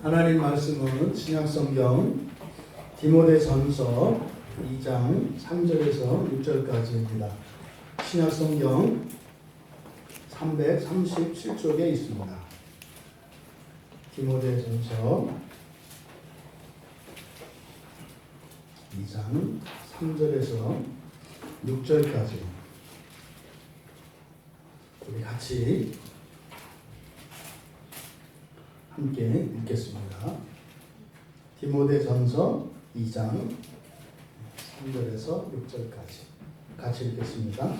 하나님 말씀은 신약성경 디모데전서 2장 3절에서 6절까지입니다. 신약성경 337쪽에 있습니다. 디모데전서 2장 3절에서 6절까지 우리 같이 함께 읽겠습니다. 디모데전서 2장 3절에서 6절까지 같이 읽겠습니다.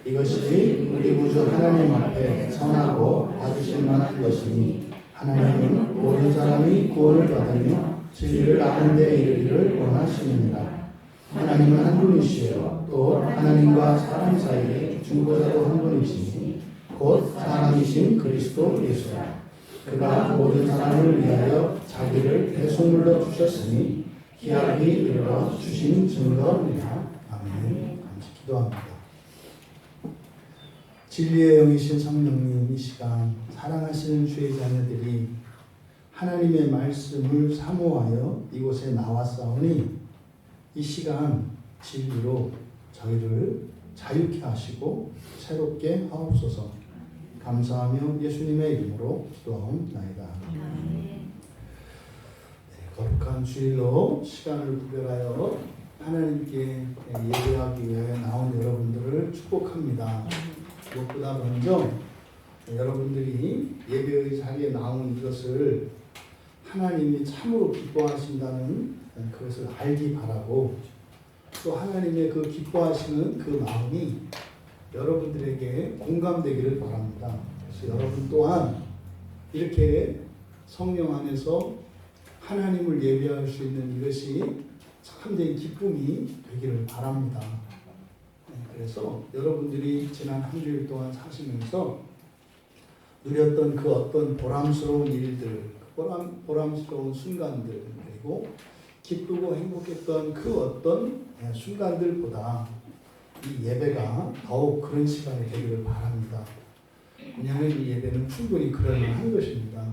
이것이 우리 구주 하나님 앞에 선하고 받으실 만한 것이니 하나님은 모든 사람이 구원을 받으며 진리를 아는 데 이르기를 원하시느니라. 하나님은 한 분이시요 또 하나님과 사람 사이에 중보자도 한 분이시니 곧 사람이신 그리스도 예수라. 그가 모든 사람을 위하여 자기를 대속물로 주셨으니 기약이 이르러 주신 증거입니다. 아멘. 감사 기도합니다. 진리의 영이신 성령님, 이 시간 사랑하시는 주의 자녀들이 하나님의 말씀을 사모하여 이곳에 나왔사오니 이 시간 진리로 저희를 자유케 하시고 새롭게 하옵소서. 감사하며 예수님의 이름으로 기도하옵나이다. 거룩한 주일로 시간을 구별하여 하나님께 예배하기 위해 나온 여러분들을 축복합니다. 무엇보다 먼저 여러분들이 예배의 자리에 나온 이것을 하나님이 참으로 기뻐하신다는 그것을 알기 바라고, 또 하나님의 그 기뻐하시는 그 마음이 여러분들에게 공감되기를 바랍니다. 그래서 여러분 또한 이렇게 성령 안에서 하나님을 예배할 수 있는 이것이 참된 기쁨이 되기를 바랍니다. 그래서 여러분들이 지난 한 주일 동안 사시면서 누렸던 그 어떤 보람스러운 일들, 보람스러운 순간들, 그리고 기쁘고 행복했던 그 어떤 순간들보다 이 예배가 더욱 그런 시간이 되기를 바랍니다. 왜냐하면 이 예배는 충분히 그럴 만한 것입니다.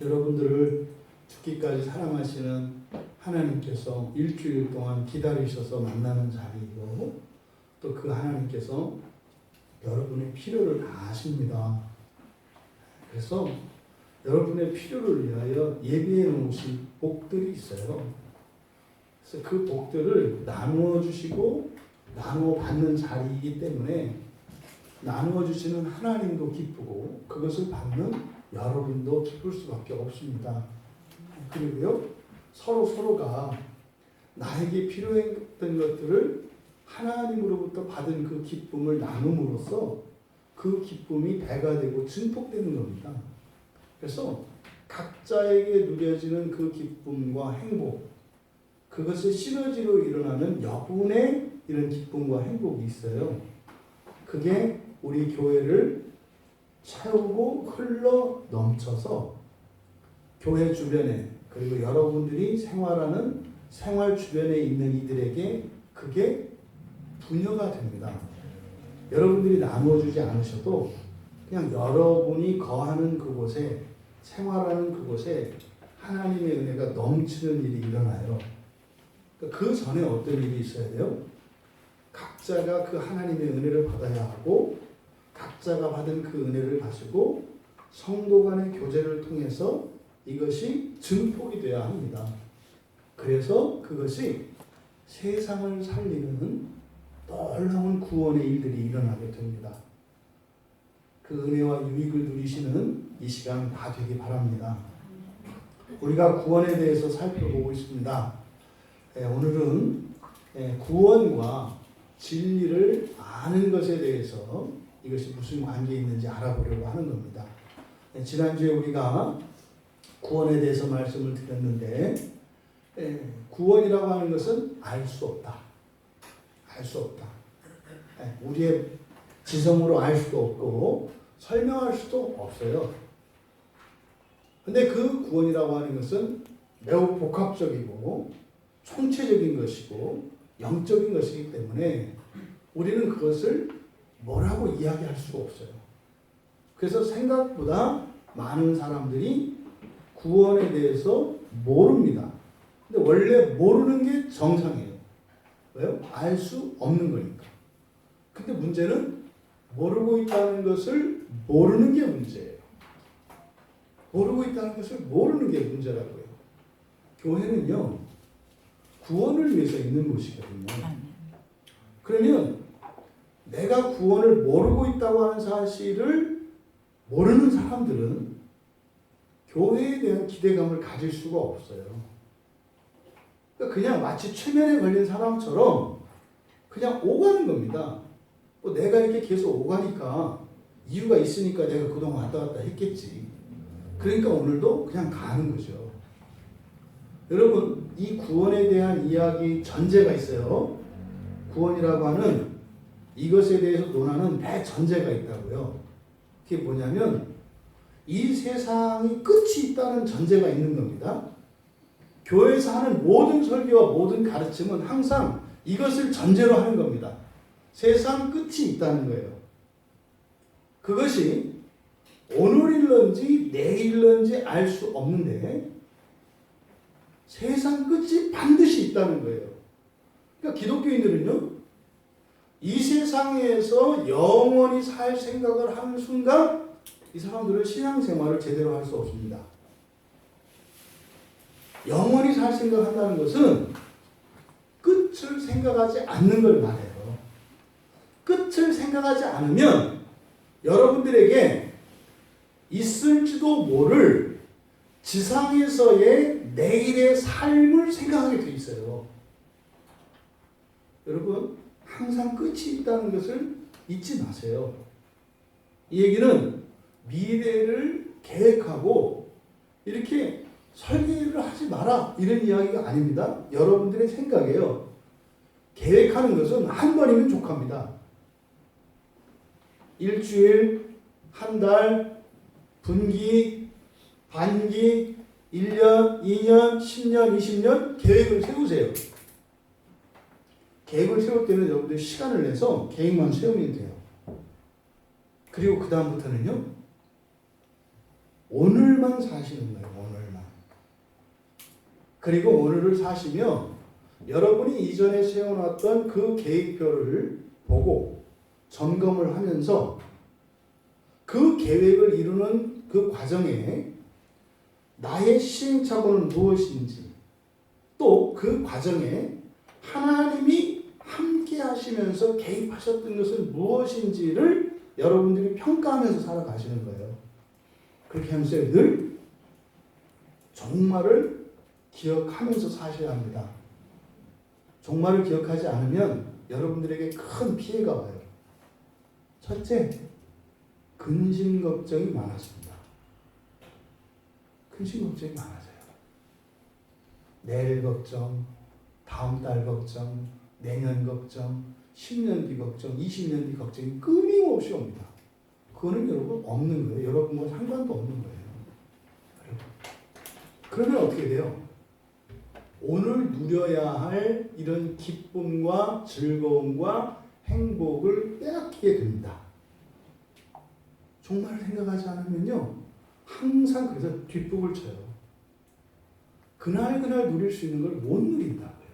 여러분들을 죽기까지 사랑하시는 하나님께서 일주일 동안 기다리셔서 만나는 자리이고, 또 그 하나님께서 여러분의 필요를 다 아십니다. 그래서 여러분의 필요를 위하여 예비해 놓으신 복들이 있어요. 그래서 그 복들을 나누어 주시고 나누어 받는 자리이기 때문에 나누어 주시는 하나님도 기쁘고 그것을 받는 여러분도 기쁠 수밖에 없습니다. 그리고요, 서로가 나에게 필요했던 것들을 하나님으로부터 받은 그 기쁨을 나눔으로써 그 기쁨이 배가 되고 증폭되는 겁니다. 그래서 각자에게 누려지는 그 기쁨과 행복, 그것이 시너지로 일어나는 여분의 이런 기쁨과 행복이 있어요. 그게 우리 교회를 채우고 흘러 넘쳐서 교회 주변에, 그리고 여러분들이 생활하는 생활 주변에 있는 이들에게 그게 분여가 됩니다. 여러분들이 나누어주지 않으셔도 그냥 여러분이 거하는 그곳에, 생활하는 그곳에 하나님의 은혜가 넘치는 일이 일어나요. 그 전에 어떤 일이 있어야 돼요? 각자가 그 하나님의 은혜를 받아야 하고, 각자가 받은 그 은혜를 가지고 성도 간의 교제를 통해서 이것이 증폭이 돼야 합니다. 그래서 그것이 세상을 살리는 놀라운 구원의 일들이 일어나게 됩니다. 그 은혜와 유익을 누리시는 이 시간 다 되기 바랍니다. 우리가 구원에 대해서 살펴보고 있습니다. 오늘은 구원과 진리를 아는 것에 대해서 이것이 무슨 관계 있는지 알아보려고 하는 겁니다. 지난주에 우리가 구원에 대해서 말씀을 드렸는데, 구원이라고 하는 것은 알 수 없다. 알 수 없다. 우리의 지성으로 알 수도 없고 설명할 수도 없어요. 근데 그 구원이라고 하는 것은 매우 복합적이고 총체적인 것이고 영적인 것이기 때문에 우리는 그것을 뭐라고 이야기할 수가 없어요. 그래서 생각보다 많은 사람들이 구원에 대해서 모릅니다. 근데 원래 모르는 게 정상이에요. 왜요? 알 수 없는 거니까. 근데 문제는 모르고 있다는 것을 모르는 게 문제예요. 모르고 있다는 것을 모르는 게 문제라고요. 교회는요, 구원을 위해서 있는 곳이거든요. 그러면 내가 구원을 모르고 있다고 하는 사실을 모르는 사람들은 교회에 대한 기대감을 가질 수가 없어요. 그러니까 그냥 마치 최면에 걸린 사람처럼 그냥 오가는 겁니다. 뭐 내가 이렇게 계속 오가니까 이유가 있으니까 내가 그동안 왔다 갔다 했겠지. 그러니까 오늘도 그냥 가는 거죠. 여러분, 이 구원에 대한 이야기 전제가 있어요. 구원이라고 하는 이것에 대해서 논하는 대전제가 있다고요. 그게 뭐냐면 이 세상이 끝이 있다는 전제가 있는 겁니다. 교회에서 하는 모든 설교와 모든 가르침은 항상 이것을 전제로 하는 겁니다. 세상 끝이 있다는 거예요. 그것이 오늘일런지 내일런지 알 수 없는데 세상 끝이 반드시 있다는 거예요. 그러니까 기독교인들은요, 이 세상에서 영원히 살 생각을 하는 순간 이 사람들은 신앙생활을 제대로 할 수 없습니다. 영원히 살 생각한다는 것은 끝을 생각하지 않는 걸 말해요. 끝을 생각하지 않으면 여러분들에게 있을지도 모를 지상에서의 내일의 삶을 생각하게 돼 있어요. 여러분, 항상 끝이 있다는 것을 잊지 마세요. 이 얘기는 미래를 계획하고 이렇게 설계를 하지 마라 이런 이야기가 아닙니다. 여러분들의 생각이에요. 계획하는 것은 한 번이면 족합니다. 일주일, 한 달, 분기, 반기, 1년, 2년, 10년, 20년 계획을 세우세요. 계획을 세울 때는 여러분들 시간을 내서 계획만 세우면 돼요. 그리고 그 다음부터는요, 오늘만 사시는 거예요. 오늘만. 그리고 오늘을 사시며 여러분이 이전에 세워놨던 그 계획표를 보고 점검을 하면서 그 계획을 이루는 그 과정에 나의 시행착오는 무엇인지, 또 그 과정에 하나님이 함께 하시면서 개입하셨던 것은 무엇인지를 여러분들이 평가하면서 살아가시는 거예요. 그렇게 하면서 늘 종말을 기억하면서 사셔야 합니다. 종말을 기억하지 않으면 여러분들에게 큰 피해가 와요. 첫째, 근심 걱정이 많아집니다. 근심 걱정이 많아져요. 내일 걱정, 다음 달 걱정, 내년 걱정, 10년 뒤 걱정, 20년 뒤 걱정이 끊임없이 옵니다. 그거는 여러분 없는 거예요. 여러분과 상관도 없는 거예요. 그러면 어떻게 돼요? 오늘 누려야 할 이런 기쁨과 즐거움과 행복을 빼앗기게 됩니다. 종말을 생각하지 않으면요, 항상 그래서 뒷북을 쳐요. 그날 누릴 수 있는 걸 못 누린다고요.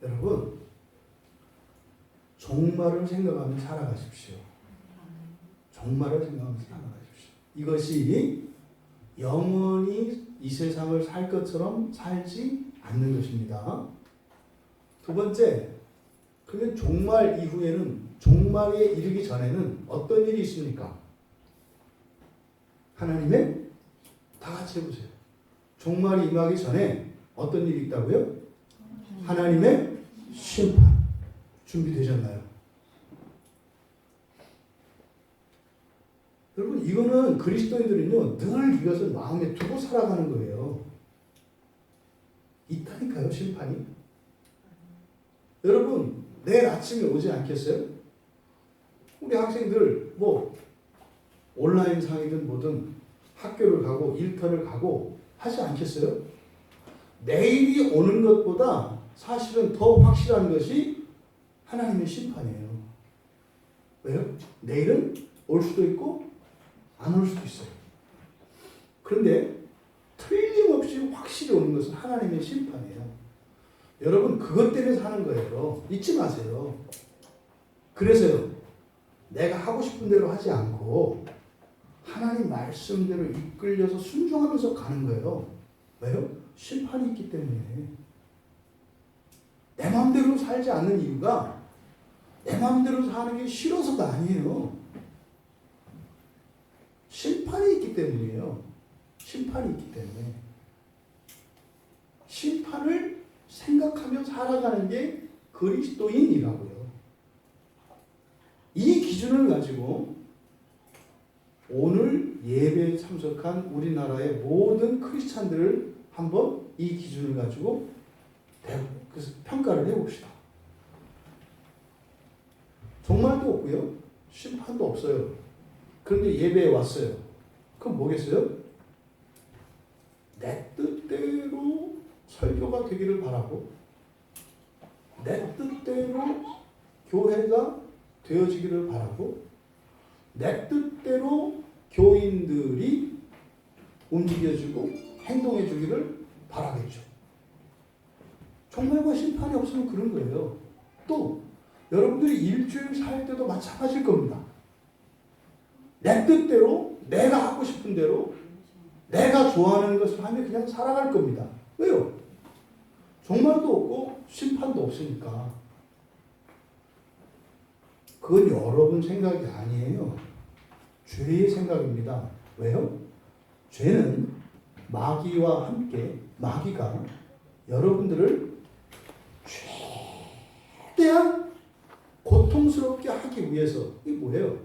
여러분, 종말을 생각하며 살아가십시오. 종말을 생각하면서 살아가십시오. 이것이 영원히 이 세상을 살 것처럼 살지 않는 것입니다. 두 번째, 그러면 종말 이후에는, 종말에 이르기 전에는 어떤 일이 있습니까? 하나님의, 다 같이 해보세요. 종말이 임하기 전에 어떤 일이 있다고요? 하나님의 심판. 준비되셨나요? 여러분, 이거는 그리스도인들은요, 늘 이것을 마음에 두고 살아가는 거예요. 있다니까요, 심판이. 여러분, 내일 아침에 오지 않겠어요? 우리 학생들 뭐 온라인 상이든 뭐든 학교를 가고 일터를 가고 하지 않겠어요? 내일이 오는 것보다 사실은 더 확실한 것이 하나님의 심판이에요. 왜요? 내일은 올 수도 있고 안 올 수도 있어요. 그런데 확실히 오는 것은 하나님의 심판이에요. 여러분 그것 때문에 사는 거예요. 잊지 마세요. 그래서요. 내가 하고 싶은 대로 하지 않고 하나님 말씀대로 이끌려서 순종하면서 가는 거예요. 왜요? 심판이 있기 때문에. 내 마음대로 살지 않는 이유가 내 마음대로 사는 게 싫어서가 아니에요. 심판이 있기 때문이에요. 심판이 있기 때문에. 심판을 생각하며 살아가는 게 그리스도인이라고요. 이 기준을 가지고 오늘 예배에 참석한 우리나라의 모든 크리스찬들을 한번 이 기준을 가지고 평가를 해봅시다. 종말도 없고요. 심판도 없어요. 그런데 예배에 왔어요. 그럼 뭐겠어요? 내 뜻대로 설교가 되기를 바라고 내 뜻대로 교회가 되어지기를 바라고 내 뜻대로 교인들이 움직여주고 행동해주기를 바라겠죠. 종말과 심판이 없으면 그런 거예요. 또 여러분들이 일주일 살 때도 마찬가지일 겁니다. 내 뜻대로 내가 하고 싶은 대로 내가 좋아하는 것을 하며 그냥 살아갈 겁니다. 왜요? 종말도 없고 심판도 없으니까. 그건 여러분 생각이 아니에요. 죄의 생각입니다. 왜요? 죄는 마귀와 함께 마귀가 여러분들을 최대한 고통스럽게 하기 위해서 이게 뭐예요?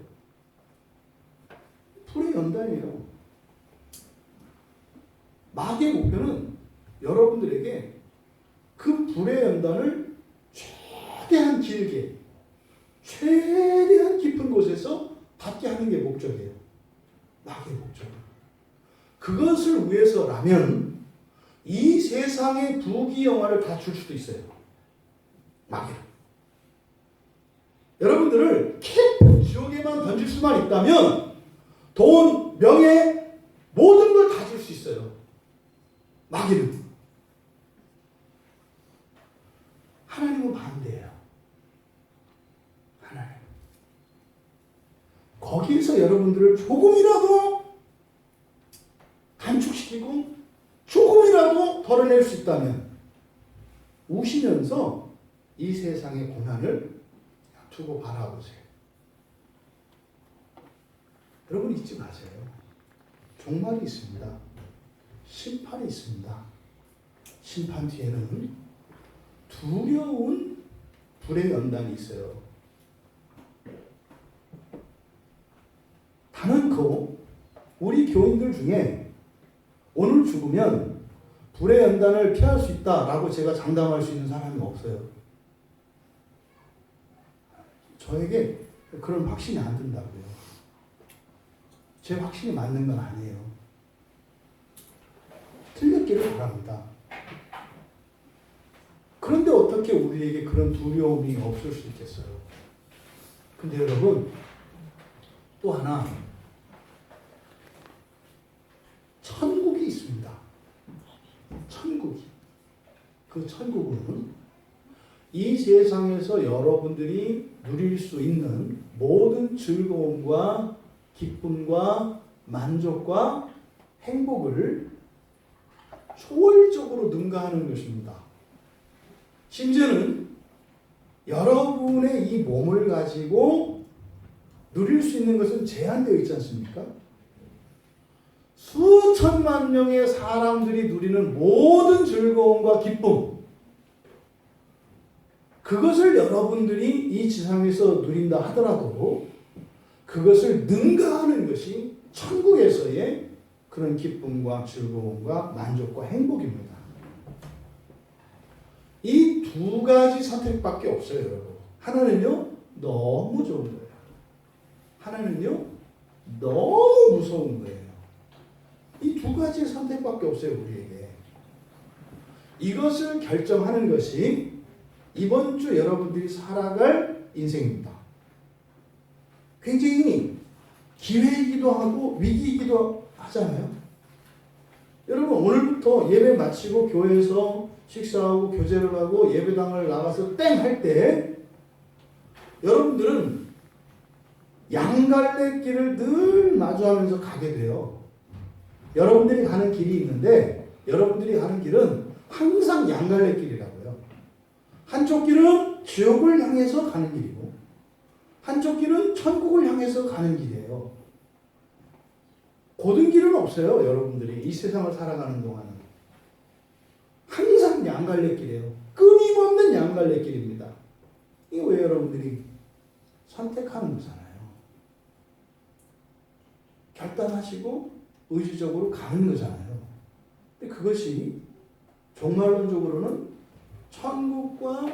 불의 연단이에요. 마귀의 목표는 여러분들에게 그 불의 연단을 최대한 길게 최대한 깊은 곳에서 받게 하는 게 목적이에요. 마귀의 목적. 그것을 위해서라면 이 세상의 부귀영화를 다 줄 수도 있어요. 마귀는. 여러분들을 깊은 지옥에만 던질 수만 있다면 돈, 명예, 모든 걸 다 줄 수 있어요. 마귀는. 하나님은 반대예요. 하나님. 거기에서 여러분들을 조금이라도 단축시키고 조금이라도 덜어낼 수 있다면 우시면서 이 세상의 고난을 두고 바라보세요. 여러분 잊지 마세요. 종말이 있습니다. 심판이 있습니다. 심판 뒤에는 두려운 불의 연단이 있어요. 단언코 우리 교인들 중에 오늘 죽으면 불의 연단을 피할 수 있다라고 제가 장담할 수 있는 사람이 없어요. 저에게 그런 확신이 안 든다고요. 제 확신이 맞는 건 아니에요. 틀렸기를 바랍니다. 그런데 어떻게 우리에게 그런 두려움이 없을 수 있겠어요? 근데 여러분, 또 하나, 천국이 있습니다. 천국이. 그 천국은 이 세상에서 여러분들이 누릴 수 있는 모든 즐거움과 기쁨과 만족과 행복을 초월적으로 능가하는 것입니다. 심지어는 여러분의 이 몸을 가지고 누릴 수 있는 것은 제한되어 있지 않습니까? 수천만 명의 사람들이 누리는 모든 즐거움과 기쁨, 그것을 여러분들이 이 지상에서 누린다 하더라도 그것을 능가하는 것이 천국에서의 그런 기쁨과 즐거움과 만족과 행복입니다. 이 두 가지 선택밖에 없어요, 여러분. 하나는요, 너무 좋은 거예요. 하나는요, 너무 무서운 거예요. 이 두 가지의 선택밖에 없어요, 우리에게. 이것을 결정하는 것이 이번 주 여러분들이 살아갈 인생입니다. 굉장히 기회이기도 하고 위기이기도 하잖아요. 여러분, 오늘부터 오늘부터 예배 마치고 교회에서 식사하고 교제를 하고 예배당을 나가서 땡 할 때 여러분들은 양갈래길을 늘 마주하면서 가게 돼요. 여러분들이 가는 길이 있는데 여러분들이 가는 길은 항상 양갈래길이라고요. 한쪽 길은 지옥을 향해서 가는 길이고 한쪽 길은 천국을 향해서 가는 길이에요. 고든 길은 없어요. 여러분들이 이 세상을 살아가는 동안은 항상 양갈래길이에요. 끊임없는 양갈래길입니다. 이게 왜 여러분들이 선택하는 거잖아요. 결단하시고 의지적으로 가는 거잖아요. 근데 그것이 종말론적으로는 천국과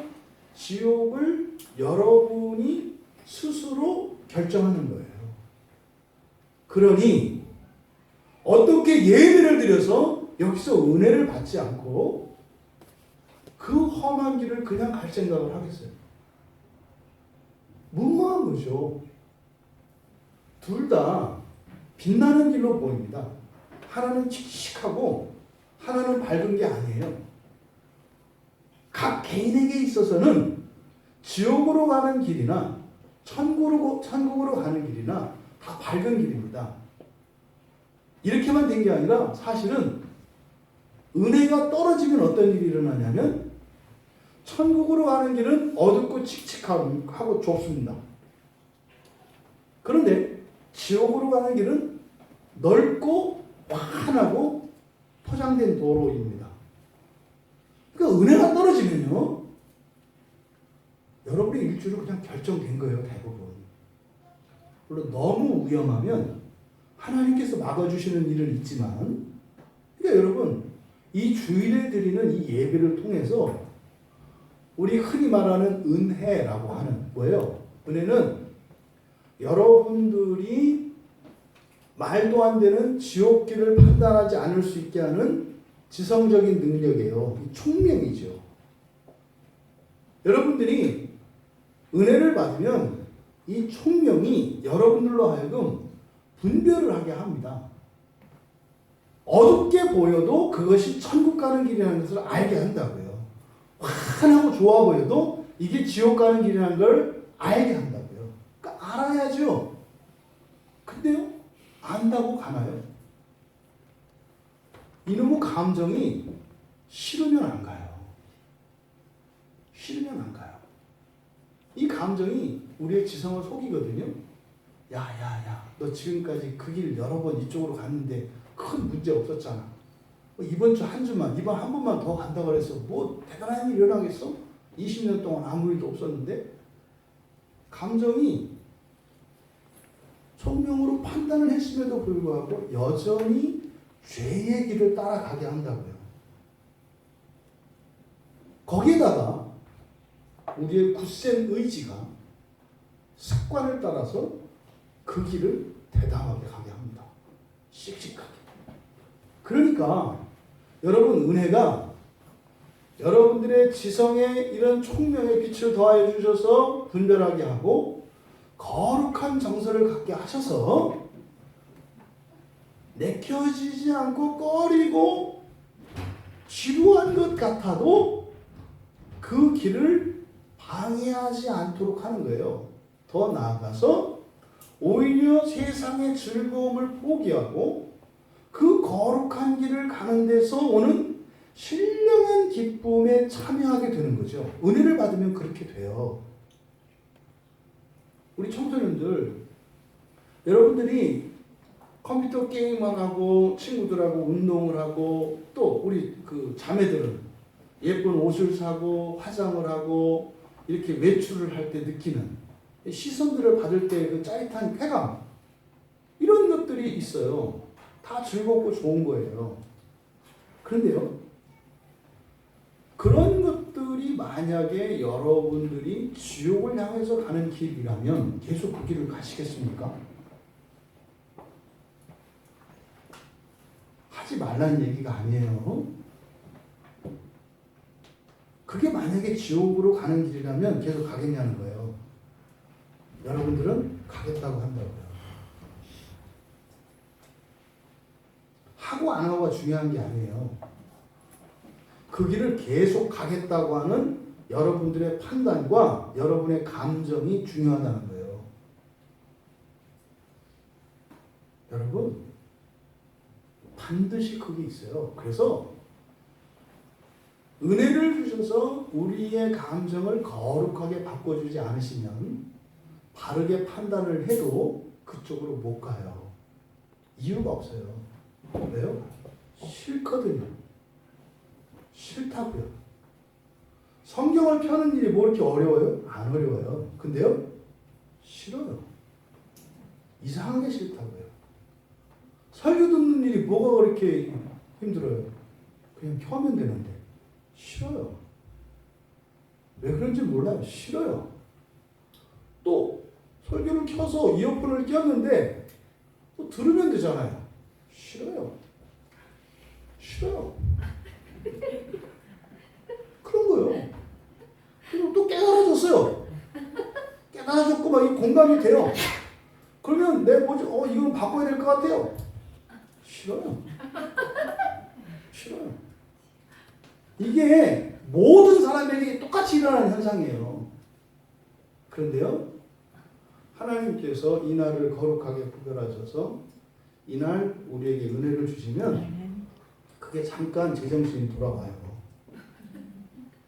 지옥을 여러분이 스스로 결정하는 거예요. 그러니 어떻게 예배를 드려서 여기서 은혜를 받지 않고 그 험한 길을 그냥 갈 생각을 하겠어요? 무모한 거죠. 둘 다 빛나는 길로 보입니다. 하나는 칙칙하고 하나는 밝은 게 아니에요. 각 개인에게 있어서는 지옥으로 가는 길이나 천국으로 가는 길이나 다 밝은 길입니다. 이렇게만 된 게 아니라 사실은 은혜가 떨어지면 어떤 일이 일어나냐면 천국으로 가는 길은 어둡고 칙칙하고 좁습니다. 그런데 지옥으로 가는 길은 넓고 환하고 포장된 도로입니다. 그러니까 은혜가 떨어지면요, 여러분의 일주로 그냥 결정된 거예요, 대부분. 물론 너무 위험하면 하나님께서 막아주시는 일은 있지만, 그러니까 여러분, 이 주일에 드리는 이 예배를 통해서 우리 흔히 말하는 은혜라고 하는 거예요. 은혜는 여러분들이 말도 안 되는 지옥길을 판단하지 않을 수 있게 하는 지성적인 능력이에요. 총명이죠. 여러분들이 은혜를 받으면 이 총명이 여러분들로 하여금 분별을 하게 합니다. 어둡게 보여도 그것이 천국 가는 길이라는 것을 알게 한다고요. 환하고 좋아 보여도 이게 지옥 가는 길이라는 걸 알게 한다고요. 그러니까 알아야죠. 근데요, 안다고 가나요? 이놈의 감정이 싫으면 안 가요. 싫으면 안 가요. 이 감정이 우리의 지성을 속이거든요. 야, 너 지금까지 그 길 여러 번 이쪽으로 갔는데 큰 문제 없었잖아. 이번 주 한 주만, 이번 한 번만 더 간다 그래서 뭐 대단한 일이 일어나겠어? 20년 동안 아무 일도 없었는데. 감정이 총명으로 판단을 했음에도 불구하고 여전히 죄의 길을 따라가게 한다고요. 거기에다가 우리의 굳센 의지가 습관을 따라서 그 길을 대담하게 가게 합니다. 씩씩하게. 그러니까 여러분, 은혜가 여러분들의 지성에 이런 총명의 빛을 더하여 주셔서 분별하게 하고 거룩한 정서를 갖게 하셔서 내켜지지 않고 꺼리고 지루한 것 같아도 그 길을 방해하지 않도록 하는 거예요. 더 나아가서 오히려 세상의 즐거움을 포기하고 그 거룩한 길을 가는 데서 오는 신령한 기쁨에 참여하게 되는 거죠. 은혜를 받으면 그렇게 돼요. 우리 청소년들, 여러분들이 컴퓨터 게임만 하고 친구들하고 운동을 하고 또 우리 그 자매들은 예쁜 옷을 사고 화장을 하고 이렇게 외출을 할 때 느끼는 시선들을 받을 때 그 짜릿한 쾌감, 이런 것들이 있어요. 다 즐겁고 좋은 거예요. 그런데요, 그런 것들이 만약에 여러분들이 지옥을 향해서 가는 길이라면 계속 그 길을 가시겠습니까? 하지 말라는 얘기가 아니에요. 그게 만약에 지옥으로 가는 길이라면 계속 가겠냐는 거예요. 여러분들은 가겠다고 한다고요. 하고 안 하고가 중요한 게 아니에요. 그 길을 계속 가겠다고 하는 여러분들의 판단과 여러분의 감정이 중요하다는 거예요. 여러분, 반드시 그게 있어요. 그래서 은혜를 주셔서 우리의 감정을 거룩하게 바꿔주지 않으시면 바르게 판단을 해도 그쪽으로 못 가요. 이유가 없어요. 왜요? 싫거든요. 싫다고요. 성경을 펴는 일이 뭐 이렇게 어려워요? 안 어려워요. 근데요, 싫어요. 이상하게 싫다고요. 설교 듣는 일이 뭐가 그렇게 힘들어요? 그냥 펴면 되는데. 싫어요. 왜 그런지 몰라요. 싫어요. 또 설교를 켜서 이어폰을 꼈는데 또 들으면 되잖아요. 싫어요. 싫어요. 그런 거예요. 그리고 또 깨달아졌어요. 깨달아졌고 막 이 공감이 돼요. 그러면 내 뭐지? 이건 바꿔야 될 것 같아요. 싫어요. 싫어요. 이게 모든 사람에게 똑같이 일어나는 현상이에요. 그런데요, 하나님께서 이날을 거룩하게 구별하셔서 이날 우리에게 은혜를 주시면 그게 잠깐 제정신이 돌아와요.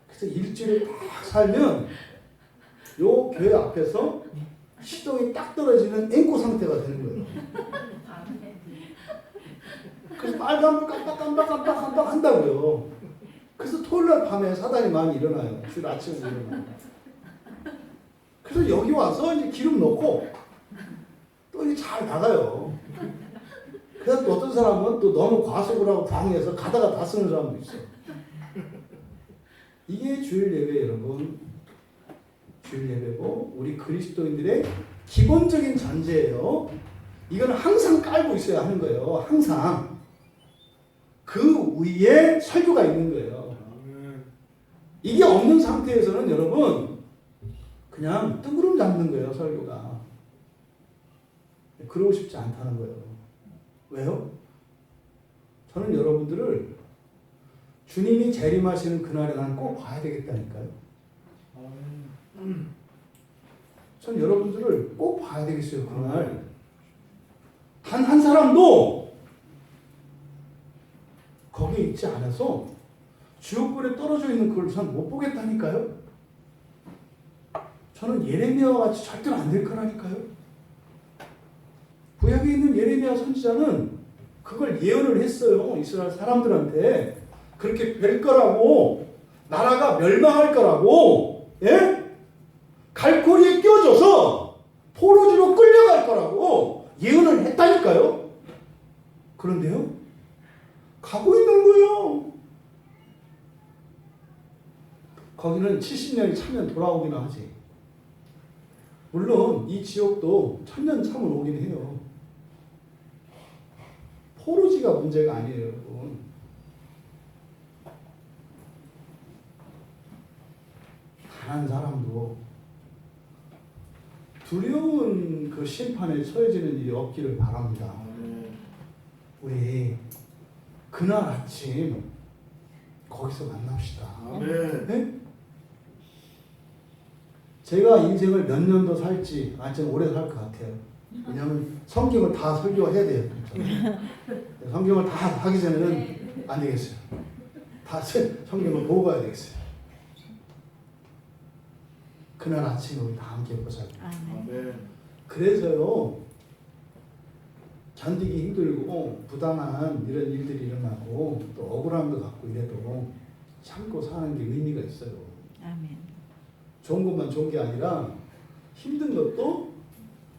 그래서 일주일을 딱 살면 요 교회 앞에서 시동이 딱 떨어지는 앵꼬 상태가 되는 거예요. 그래서 빨간불 깜빡깜빡 한다고요. 그래서 토요일날 밤에 사단이 많이 일어나요. 주일 아침에 일어나요. 그래서 여기 와서 이제 기름 넣고 또 이제 잘 나가요. 그래서 또 어떤 사람은 또 너무 과속을 하고 방해해서 가다가 다 쓰는 사람도 있어요. 이게 주일 예배 여러분. 주일 예배고 우리 그리스도인들의 기본적인 전제예요. 이건 항상 깔고 있어야 하는 거예요. 항상. 그 위에 설교가 있는 거예요. 이게 없는 상태에서는 여러분 그냥 뜬구름 잡는 거예요. 설교가. 그러고 싶지 않다는 거예요. 왜요? 저는 여러분들을 주님이 재림하시는 그날에 난 꼭 봐야 되겠다니까요. 전 여러분들을 꼭 봐야 되겠어요. 그날. 단 한 사람도 거기에 있지 않아서 지옥불에 떨어져 있는 그걸 전 못 보겠다니까요. 저는 예레미야와 같이 절대로 안 될 거라니까요. 구약에 있는 예레미야 선지자는 그걸 예언을 했어요. 이스라엘 사람들한테. 그렇게 될 거라고, 나라가 멸망할 거라고, 예? 갈고리에 껴져서 포로지로 끌려갈 거라고 예언을 했다니까요. 그런데요, 가고 있는 거예요. 거기는 70년이 차면 돌아오긴 하지. 물론 이 지옥도 1000년 차면 오긴 해요. 포로지가 문제가 아니에요, 여러분. 단 한 사람도 두려운 그 심판에 처해지는 일이 없기를 바랍니다. 우리 그날 아침 거기서 만납시다. 네? 제가 인생을 몇 년 더 살지, 좀 오래 살 것 같아요. 왜냐하면 성경을 다 설교해야 돼요. 성경을 다 하기 전에는 안 되겠어요. 다 성경을 보고 가야 되겠어요. 그날 아침에 우리 다 함께 보자고요. 그래서요, 견디기 힘들고 부당한 이런 일들이 일어나고 또 억울한 것 같고 이래도 참고 사는 게 의미가 있어요. 아멘. 좋은 것만 좋은 게 아니라 힘든 것도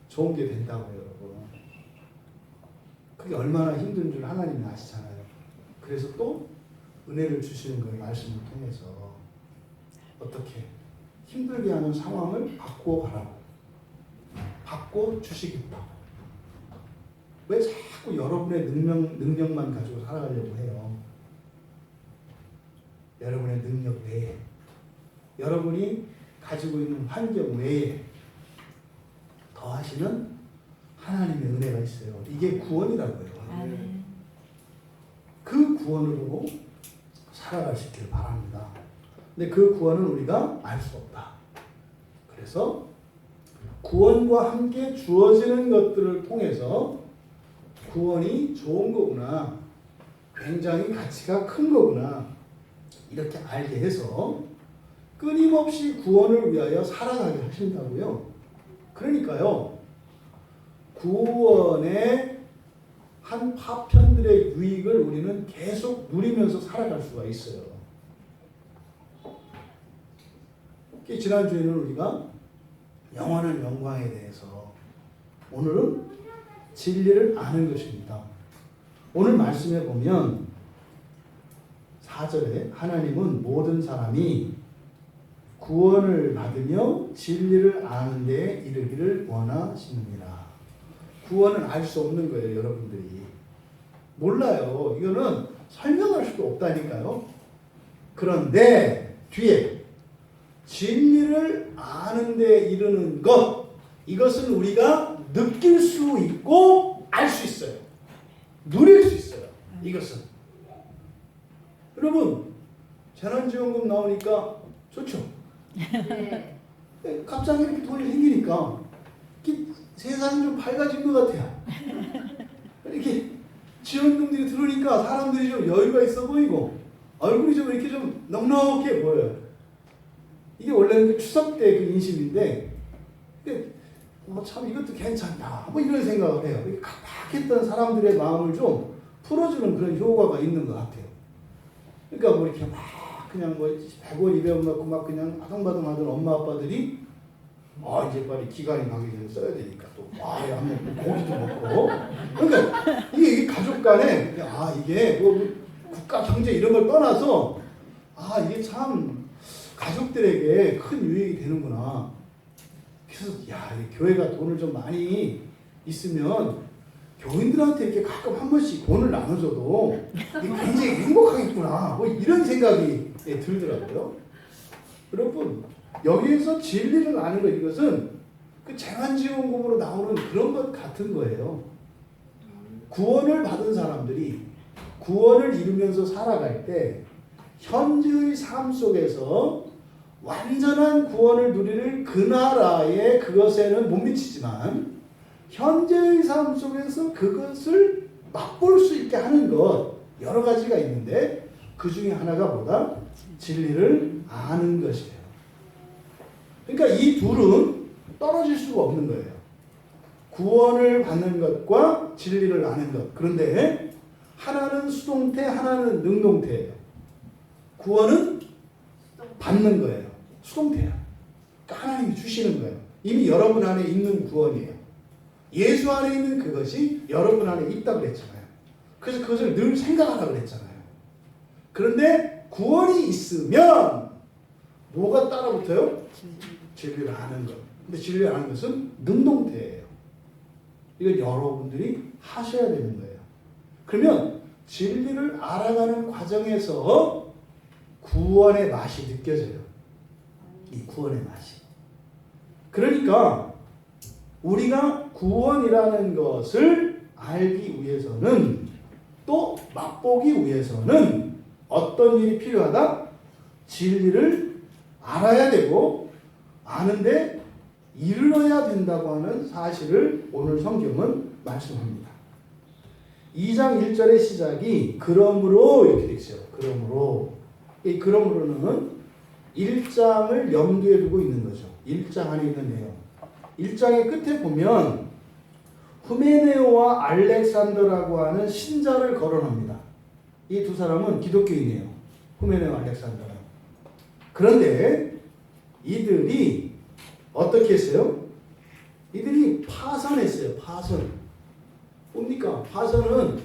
좋은 게 된다고요, 여러분. 그게 얼마나 힘든 줄 하나님이 아시잖아요. 그래서 또 은혜를 주시는 거예요. 말씀을 통해서. 어떻게 힘들게 하는 상황을 바꾸어 가라고. 바꿔 주시겠다고. 왜 자꾸 여러분의 능력만 가지고 살아가려고 해요? 여러분의 능력 외에, 여러분이 가지고 있는 환경 외에 더하시는 하나님의 은혜가 있어요. 이게 구원이라고요. 아멘. 그 구원으로 살아갈 수 있기를 바랍니다. 근데 그 구원은 우리가 알 수 없다. 그래서 구원과 함께 주어지는 것들을 통해서 구원이 좋은 거구나, 굉장히 가치가 큰 거구나, 이렇게 알게 해서 끊임없이 구원을 위하여 살아가게 하신다고요. 그러니까요, 구원의 한 파편들의 유익을 우리는 계속 누리면서 살아갈 수가 있어요. 지난주에는 우리가 영원한 영광에 대해서, 오늘은 진리를 아는 것입니다. 오늘 말씀에 보면 4절에 하나님은 모든 사람이 구원을 받으며 진리를 아는 데 이르기를 원하시느니라. 구원은 알 수 없는 거예요, 여러분들이. 몰라요. 이거는 설명할 수도 없다니까요. 그런데 뒤에 진리를 아는 데 이르는 것, 이것은 우리가 느낄 수 있고 알 수 있어요. 누릴 수 있어요. 이것은. 여러분, 재난지원금 나오니까 좋죠? 네. 갑자기 이렇게 돈이 생기니까 세상이 좀 밝아진 것 같아요. 이렇게 지원금들이 들어오니까 사람들이 좀 여유가 있어 보이고 얼굴이 좀 이렇게 좀 넉넉해 보여요. 이게 원래는 추석 때 그 인심인데, 참 이것도 괜찮다, 뭐 이런 생각을 해요. 각박했던 사람들의 마음을 좀 풀어주는 그런 효과가 있는 것 같아요. 그러니까 뭐 이렇게 막 그냥 뭐 100원, 200원 갖고 막 그냥 아등바등 하던 엄마 아빠들이 이제 빨리 기간이 가기 전에 써야 되니까 또 고기도 먹고. 그러니까 이게 가족 간에 이게 뭐 국가 경제 이런 걸 떠나서 이게 참 가족들에게 큰 유익이 되는구나. 그래서 교회가 돈을 좀 많이 있으면 교인들한테 이렇게 가끔 한 번씩 돈을 나눠줘도 굉장히 행복하겠구나, 뭐 이런 생각이 들더라고요. 여러분, 여기에서 진리를 아는 것, 이것은 그 재난지원금으로 나오는 그런 것 같은 거예요. 구원을 받은 사람들이 구원을 이루면서 살아갈 때 현재의 삶 속에서 완전한 구원을 누리는 그 나라에 그것에는 못 미치지만 현재의 삶 속에서 그것을 맛볼 수 있게 하는 것, 여러 가지가 있는데 그 중에 하나가 뭐다? 진리를 아는 것이에요. 그러니까 이 둘은 떨어질 수가 없는 거예요. 구원을 받는 것과 진리를 아는 것. 그런데 하나는 수동태, 하나는 능동태예요. 구원은 받는 거예요. 수동태야. 그러니까 하나님이 주시는 거예요. 이미 여러분 안에 있는 구원이에요. 예수 안에 있는 그것이 여러분 안에 있다고 그랬잖아요. 그래서 그것을 늘 생각하라고 그랬잖아요. 그런데 구원이 있으면 뭐가 따라붙어요? 진리를 아는 것. 근데 진리를 아는 것은 능동태예요. 이건 여러분들이 하셔야 되는 거예요. 그러면 진리를 알아가는 과정에서 구원의 맛이 느껴져요. 이 구원의 맛이. 그러니까 우리가 구원이라는 것을 알기 위해서는, 또 맛보기 위해서는 어떤 일이 필요하다? 진리를 알아야 되고 아는데 이르러야 된다고 하는 사실을 오늘 성경은 말씀합니다. 2장 1절의 시작이 그러므로 이렇게 되어 있어요. 그러므로. 이 그러므로는 1장을 염두에 두고 있는 거죠. 1장 안에 있는 내용. 1장의 끝에 보면 후메네오와 알렉산더라고 하는 신자를 거론합니다. 이 두 사람은 기독교인이에요. 후메네오, 알렉산더는. 그런데 이들이 어떻게 했어요? 이들이 파선했어요. 파선. 뭡니까? 파선은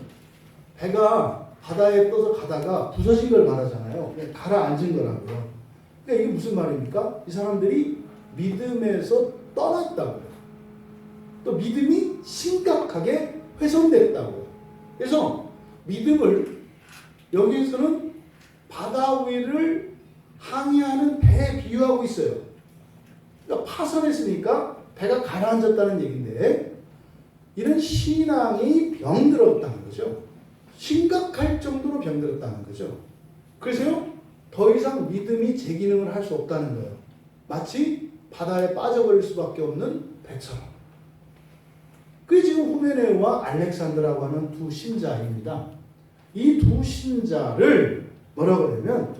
배가 바다에 떠서 가다가 부서진 걸 말하잖아요. 그냥 가라앉은 거라고요. 그러니까 이게 무슨 말입니까? 이 사람들이 믿음에서 떠났다고요. 또 믿음이 심각하게 훼손됐다고요. 그래서 믿음을 여기에서는 바다 위를 항해하는 배에 비유하고 있어요. 그러니까 파선했으니까 배가 가라앉았다는 얘기인데, 이런 신앙이 병들었다는 거죠. 심각할 정도로 병들었다는 거죠. 그래서요, 더 이상 믿음이 제 기능을 할 수 없다는 거예요. 마치 바다에 빠져버릴 수밖에 없는 배처럼. 그게 지금 후메네오와 알렉산더라고 하는 두 신자입니다. 이 두 신자를 뭐라고 그러냐면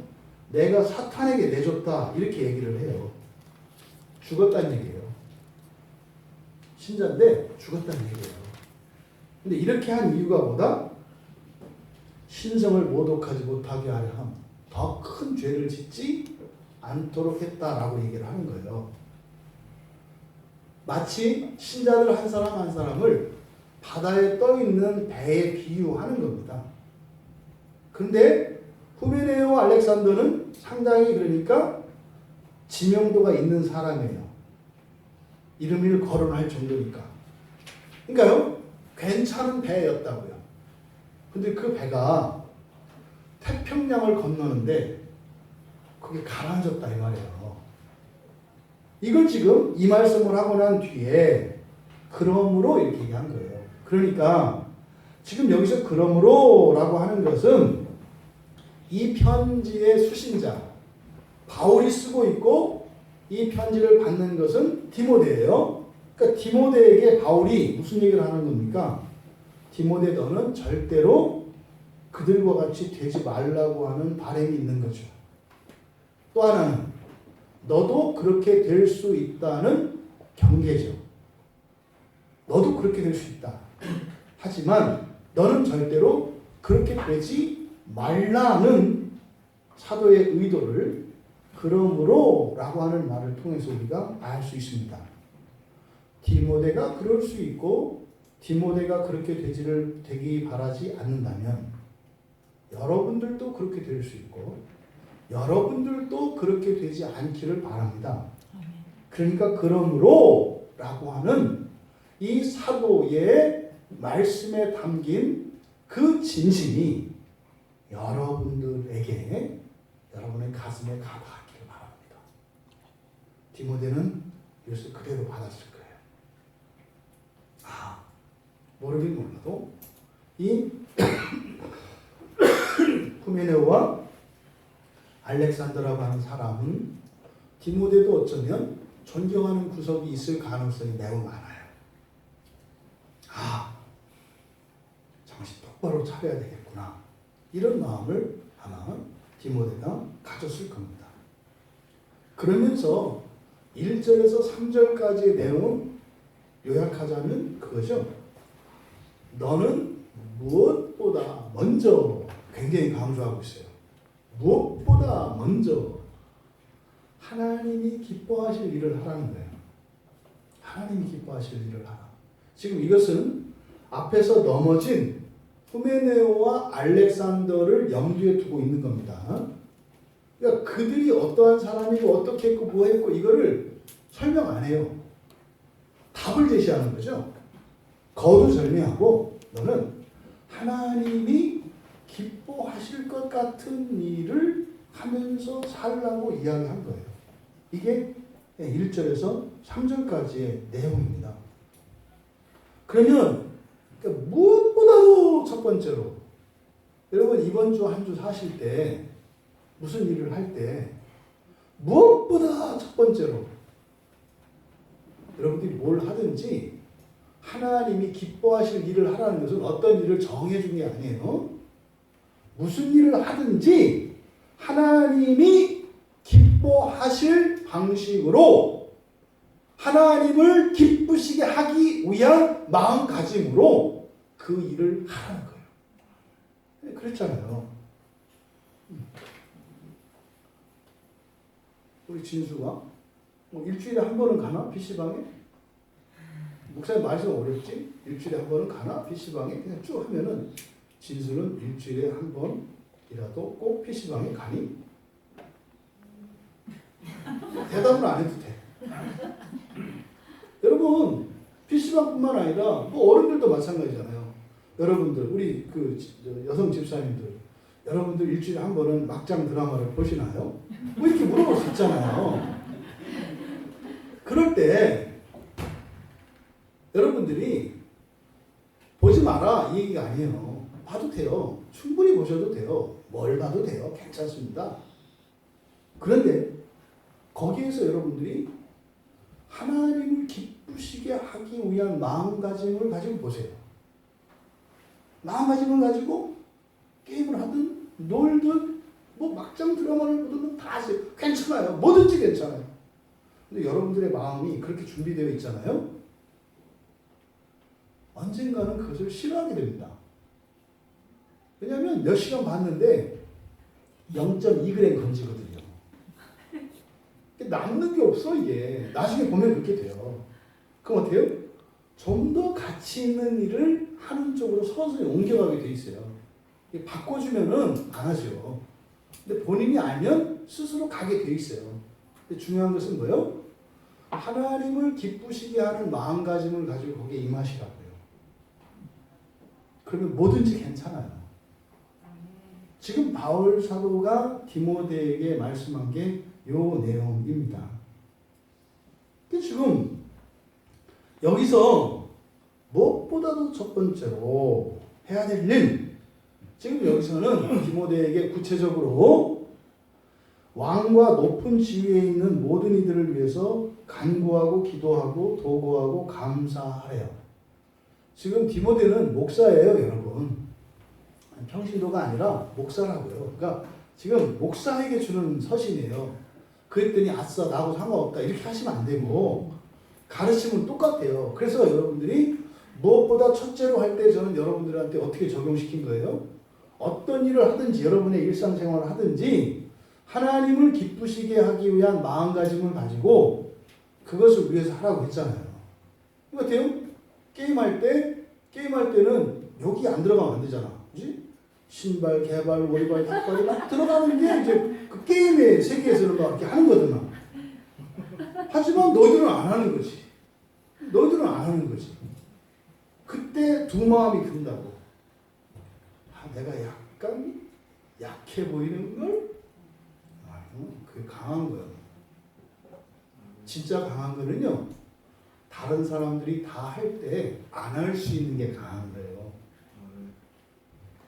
내가 사탄에게 내줬다 이렇게 얘기를 해요. 죽었다는 얘기예요. 신자인데 죽었다는 얘기예요. 근데 이렇게 한 이유가 뭐다? 신성을 모독하지 못하게 하려 함. 더 큰 죄를 짓지 않도록 했다라고 얘기를 하는 거예요. 마치 신자들 한 사람 한 사람을 바다에 떠 있는 배에 비유하는 겁니다. 근데 후메네오 알렉산더는 상당히 그러니까 지명도가 있는 사람이에요. 이름을 거론할 정도니까. 그러니까요, 괜찮은 배였다고요. 근데 그 배가 태평양을 건너는데 그게 가라앉았다 이 말이에요. 이걸 지금 이 말씀을 하고 난 뒤에 그러므로 이렇게 얘기한 거예요. 그러니까 지금 여기서 그러므로라고 하는 것은 이 편지의 수신자 바울이 쓰고 있고 이 편지를 받는 것은 디모데예요. 그러니까 디모데에게 바울이 무슨 얘기를 하는 겁니까? 디모데 너는 절대로 그들과 같이 되지 말라고 하는 바람이 있는 거죠. 또 하나는 너도 그렇게 될 수 있다는 경계죠. 너도 그렇게 될 수 있다. 하지만 너는 절대로 그렇게 되지 말라는 사도의 의도를 그러므로 라고 하는 말을 통해서 우리가 알 수 있습니다. 디모데가 그럴 수 있고 디모데가 그렇게 되기 바라지 않는다면 여러분들도 그렇게 될 수 있고 여러분들도 그렇게 되지 않기를 바랍니다. 그러니까 그러므로 라고 하는 이 사도의 말씀에 담긴 그 진심이 여러분들에게 여러분의 가슴에 가닿기를 바랍니다. 디모데는 이것을 그대로 받았을 거예요. 모르긴 몰라도 이 후메네오와 알렉산더라고 하는 사람은 디모데도 어쩌면 존경하는 구석이 있을 가능성이 매우 많아요. 정신 똑바로 차려야 되겠구나. 이런 마음을 아마 디모데가 가졌을 겁니다. 그러면서 1절에서 3절까지의 내용은 요약하자면 그거죠. 너는 무엇보다 먼저 굉장히 강조하고 있어요. 무엇보다 먼저 하나님이 기뻐하실 일을 하라는 거예요. 하나님이 기뻐하실 일을 하라. 지금 이것은 앞에서 넘어진 후메네오와 알렉산더를 염두에 두고 있는 겁니다. 그러니까 그들이 어떠한 사람이고 어떻게 했고 뭐 했고 이거를 설명 안 해요. 답을 제시하는 거죠. 거두절미하고 너는 하나님이 기뻐하실 것 같은 일을 하면서 살라고 이야기한 거예요. 이게 1절에서 3절까지의 내용입니다. 그러면 무엇보다도 첫 번째로 여러분 이번 주 한 주 사실 때 무슨 일을 할 때 무엇보다 첫 번째로 여러분들이 뭘 하든지 하나님이 기뻐하실 일을 하라는 것은 어떤 일을 정해준 게 아니에요. 무슨 일을 하든지 하나님이 기뻐하실 방식으로 하나님을 기쁘시게 하기 위한 마음가짐으로 그 일을 하라는 거예요. 그렇잖아요. 우리 진수가 일주일에 한 번은 가나? PC방에? 목사님 말씀 어렵지? 일주일에 한 번은 가나? PC방에? 그냥 쭉 하면은 진수는 일주일에 한 번이라도 꼭 PC방에 가니? 대답을 안 해도 돼. 여러분 PC방뿐만 아니라 뭐 어른들도 마찬가지잖아요. 여러분들 우리 그 여성 집사님들 여러분들 일주일에 한 번은 막장 드라마를 보시나요? 뭐 이렇게 물어볼 수 있잖아요. 그럴 때 여러분들이 보지 마라 이 얘기가 아니에요. 봐도 돼요. 충분히 보셔도 돼요. 뭘 봐도 돼요. 괜찮습니다. 그런데 거기에서 여러분들이 하나님을 기쁘시게 하기 위한 마음가짐을 가지고 보세요. 마음가짐을 가지고 게임을 하든 놀든 뭐 막장 드라마를 보든 다 하세요. 괜찮아요. 뭐든지 괜찮아요. 근데 여러분들의 마음이 그렇게 준비되어 있잖아요. 언젠가는 그것을 싫어하게 됩니다. 왜냐하면 몇 시간 봤는데 0.2g 건지거든요. 남는 게 없어 이게. 나중에 보면 그렇게 돼요. 그럼 어때요? 좀 더 가치 있는 일을 하는 쪽으로 서서히 옮겨가게 돼 있어요. 바꿔주면은 안 하죠. 근데 본인이 알면 스스로 가게 돼 있어요. 근데 중요한 것은 뭐예요? 하나님을 기쁘시게 하는 마음가짐을 가지고 거기에 임하시라고요. 그러면 뭐든지 괜찮아요. 지금 바울 사도가 디모데에게 말씀한 게 요 내용입니다. 지금 여기서 무엇보다도 첫 번째로 해야 될 일, 지금 여기서는 디모데에게 구체적으로 왕과 높은 지위에 있는 모든 이들을 위해서 간구하고 기도하고 도구하고 감사하래요. 지금 디모데는 목사예요, 여러분. 평신도가 아니라 목사라고요. 그러니까 지금 목사에게 주는 서신이에요. 그랬더니 아싸 나하고 상관없다 이렇게 하시면 안 되고 가르침은 똑같아요. 그래서 여러분들이 무엇보다 첫째로 할 때 저는 여러분들한테 어떻게 적용시킨 거예요? 어떤 일을 하든지 여러분의 일상생활을 하든지 하나님을 기쁘시게 하기 위한 마음가짐을 가지고 그것을 위해서 하라고 했잖아요. 이거 같아요? 게임할 때는 여기 안 들어가면 안 되잖아. 그지? 신발, 개발, 오리발, 닭발이 막 들어가는 게 이제 그 게임의 세계에서는 막 이렇게 하는 거잖아. 하지만 너희들은 안 하는 거지. 너희들은 안 하는 거지. 그때 두 마음이 든다고. 내가 약간 약해 보이는 걸? 그게 강한 거야. 진짜 강한 거는요, 다른 사람들이 다 할 때 안 할 수 있는 게 강한 거예요.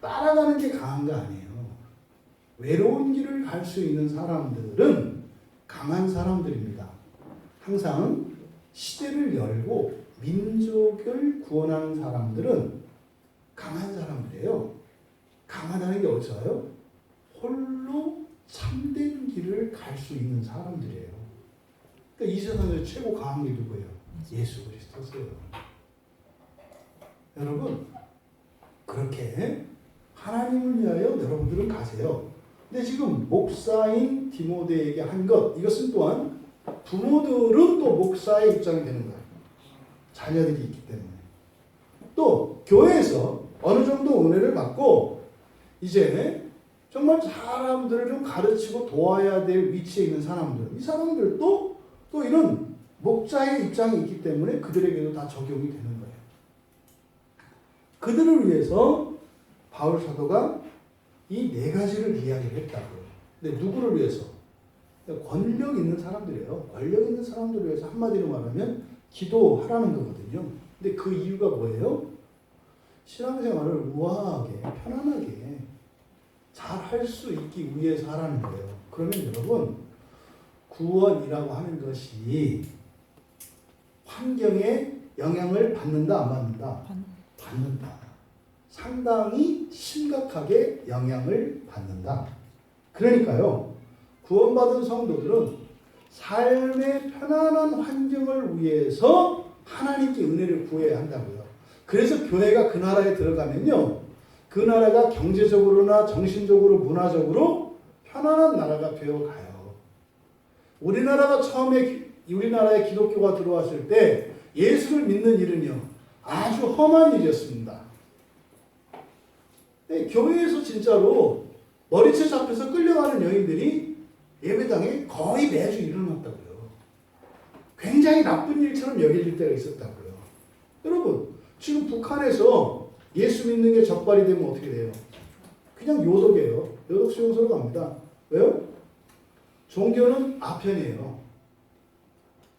따라가는 게 강한 거 아니에요. 외로운 길을 갈 수 있는 사람들은 강한 사람들입니다. 항상 시대를 열고 민족을 구원하는 사람들은 강한 사람들이에요. 강하다는 게 어디서 와요? 홀로 참된 길을 갈 수 있는 사람들이에요. 그러니까 이 세상에서 최고 강한 게 누구예요? 예수 그리스도세요. 여러분, 그렇게 하나님을 위하여 여러분들은 가세요. 근데 지금 목사인 디모데에게 한 것, 이것은 또한 부모들은 또 목사의 입장이 되는 거예요. 자녀들이 있기 때문에. 또 교회에서 어느 정도 은혜를 받고 이제 정말 사람들을 좀 가르치고 도와야 될 위치에 있는 사람들, 이 사람들도 또 이런 목자의 입장이 있기 때문에 그들에게도 다 적용이 되는 거예요. 그들을 위해서 바울 사도가 이 네 가지를 이야기를 했다고요. 근데 누구를 위해서? 권력 있는 사람들이에요. 권력 있는 사람들을 위해서 한마디로 말하면 기도하라는 거거든요. 근데 그 이유가 뭐예요? 신앙생활을 우아하게, 편안하게 잘 할 수 있기 위해서 하라는 거예요. 그러면 여러분, 구원이라고 하는 것이 환경에 영향을 받는다, 안 받는다? 받는다. 상당히 심각하게 영향을 받는다. 그러니까요, 구원받은 성도들은 삶의 편안한 환경을 위해서 하나님께 은혜를 구해야 한다고요. 그래서 교회가 그 나라에 들어가면요, 그 나라가 경제적으로나 정신적으로 문화적으로 편안한 나라가 되어가요. 우리나라가 처음에 우리나라에 기독교가 들어왔을 때 예수를 믿는 일은요, 아주 험한 일이었습니다. 네, 교회에서 진짜로 머리채 잡혀서 끌려가는 여인들이 예배당에 거의 매주 일어났다고요. 굉장히 나쁜 일처럼 여겨질 때가 있었다고요. 여러분, 지금 북한에서 예수 믿는 게 적발이 되면 어떻게 돼요? 그냥 요독이에요. 요독 수용소로 갑니다. 왜요? 종교는 아편이에요.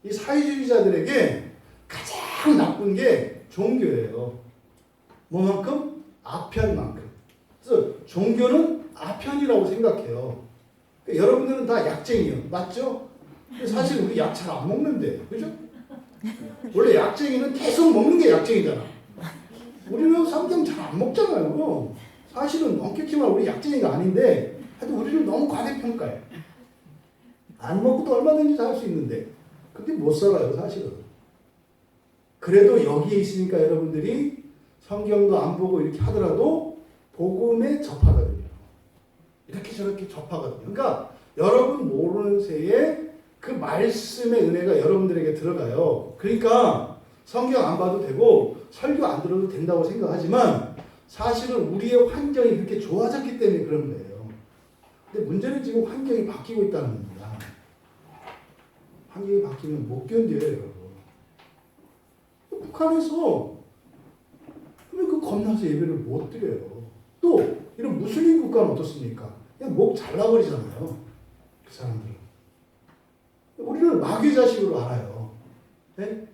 이 사회주의자들에게 가장 나쁜 게 종교예요. 뭐만큼? 아편만큼. 그래서 종교는 아편이라고 생각해요. 그러니까 여러분들은 다 약쟁이요. 맞죠? 근데 사실 우리 약 잘 안 먹는데. 그죠? 원래 약쟁이는 계속 먹는 게 약쟁이잖아. 우리는 성경 잘 안 먹잖아요. 사실은 엄격히만 우리 약쟁이가 아닌데 하여튼 우리를 너무 과대평가해. 안 먹고도 얼마든지 살 수 있는데 근데 못 살아요 사실은. 그래도 여기에 있으니까 여러분들이 성경도 안 보고 이렇게 하더라도 복음에 접하거든요. 이렇게 저렇게 접하거든요. 그러니까 여러분 모르는 새에 그 말씀의 은혜가 여러분들에게 들어가요. 그러니까 성경 안 봐도 되고 설교 안 들어도 된다고 생각하지만 사실은 우리의 환경이 그렇게 좋아졌기 때문에 그런 거예요. 근데 문제는 지금 환경이 바뀌고 있다는 겁니다. 환경이 바뀌면 못 견뎌요, 여러분. 북한에서 그러면 그 겁나서 예배를 못 드려요. 또 이런 무슬림 국가는 어떻습니까? 그냥 목 잘라버리잖아요. 그 사람들은. 우리를 마귀 자식으로 알아요. 네?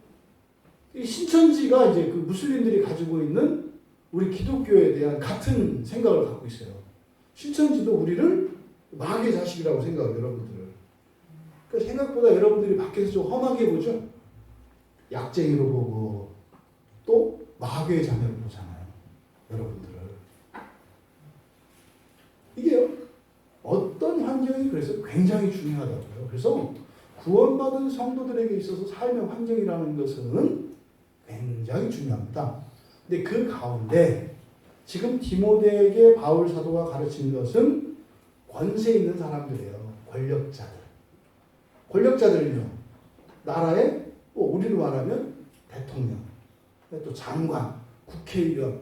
이 신천지가 이제 그 무슬림들이 가지고 있는 우리 기독교에 대한 같은 생각을 갖고 있어요. 신천지도 우리를 마귀 자식이라고 생각해요, 여러분들을. 그러니까 생각보다 여러분들이 밖에서 좀 험하게 보죠? 약쟁이로 보고 또 마귀의 자녀로 보잖아요, 여러분들을. 이게요, 어떤 환경이 그래서 굉장히 중요하다고요. 그래서 구원받은 성도들에게 있어서 삶의 환경이라는 것은 굉장히 중요합니다. 근데 그 가운데 지금 디모데에게 바울 사도가 가르친 것은 권세 있는 사람들이에요. 권력자들. 권력자들은요, 나라의 우리로 말하면 대통령, 또 장관, 국회의원,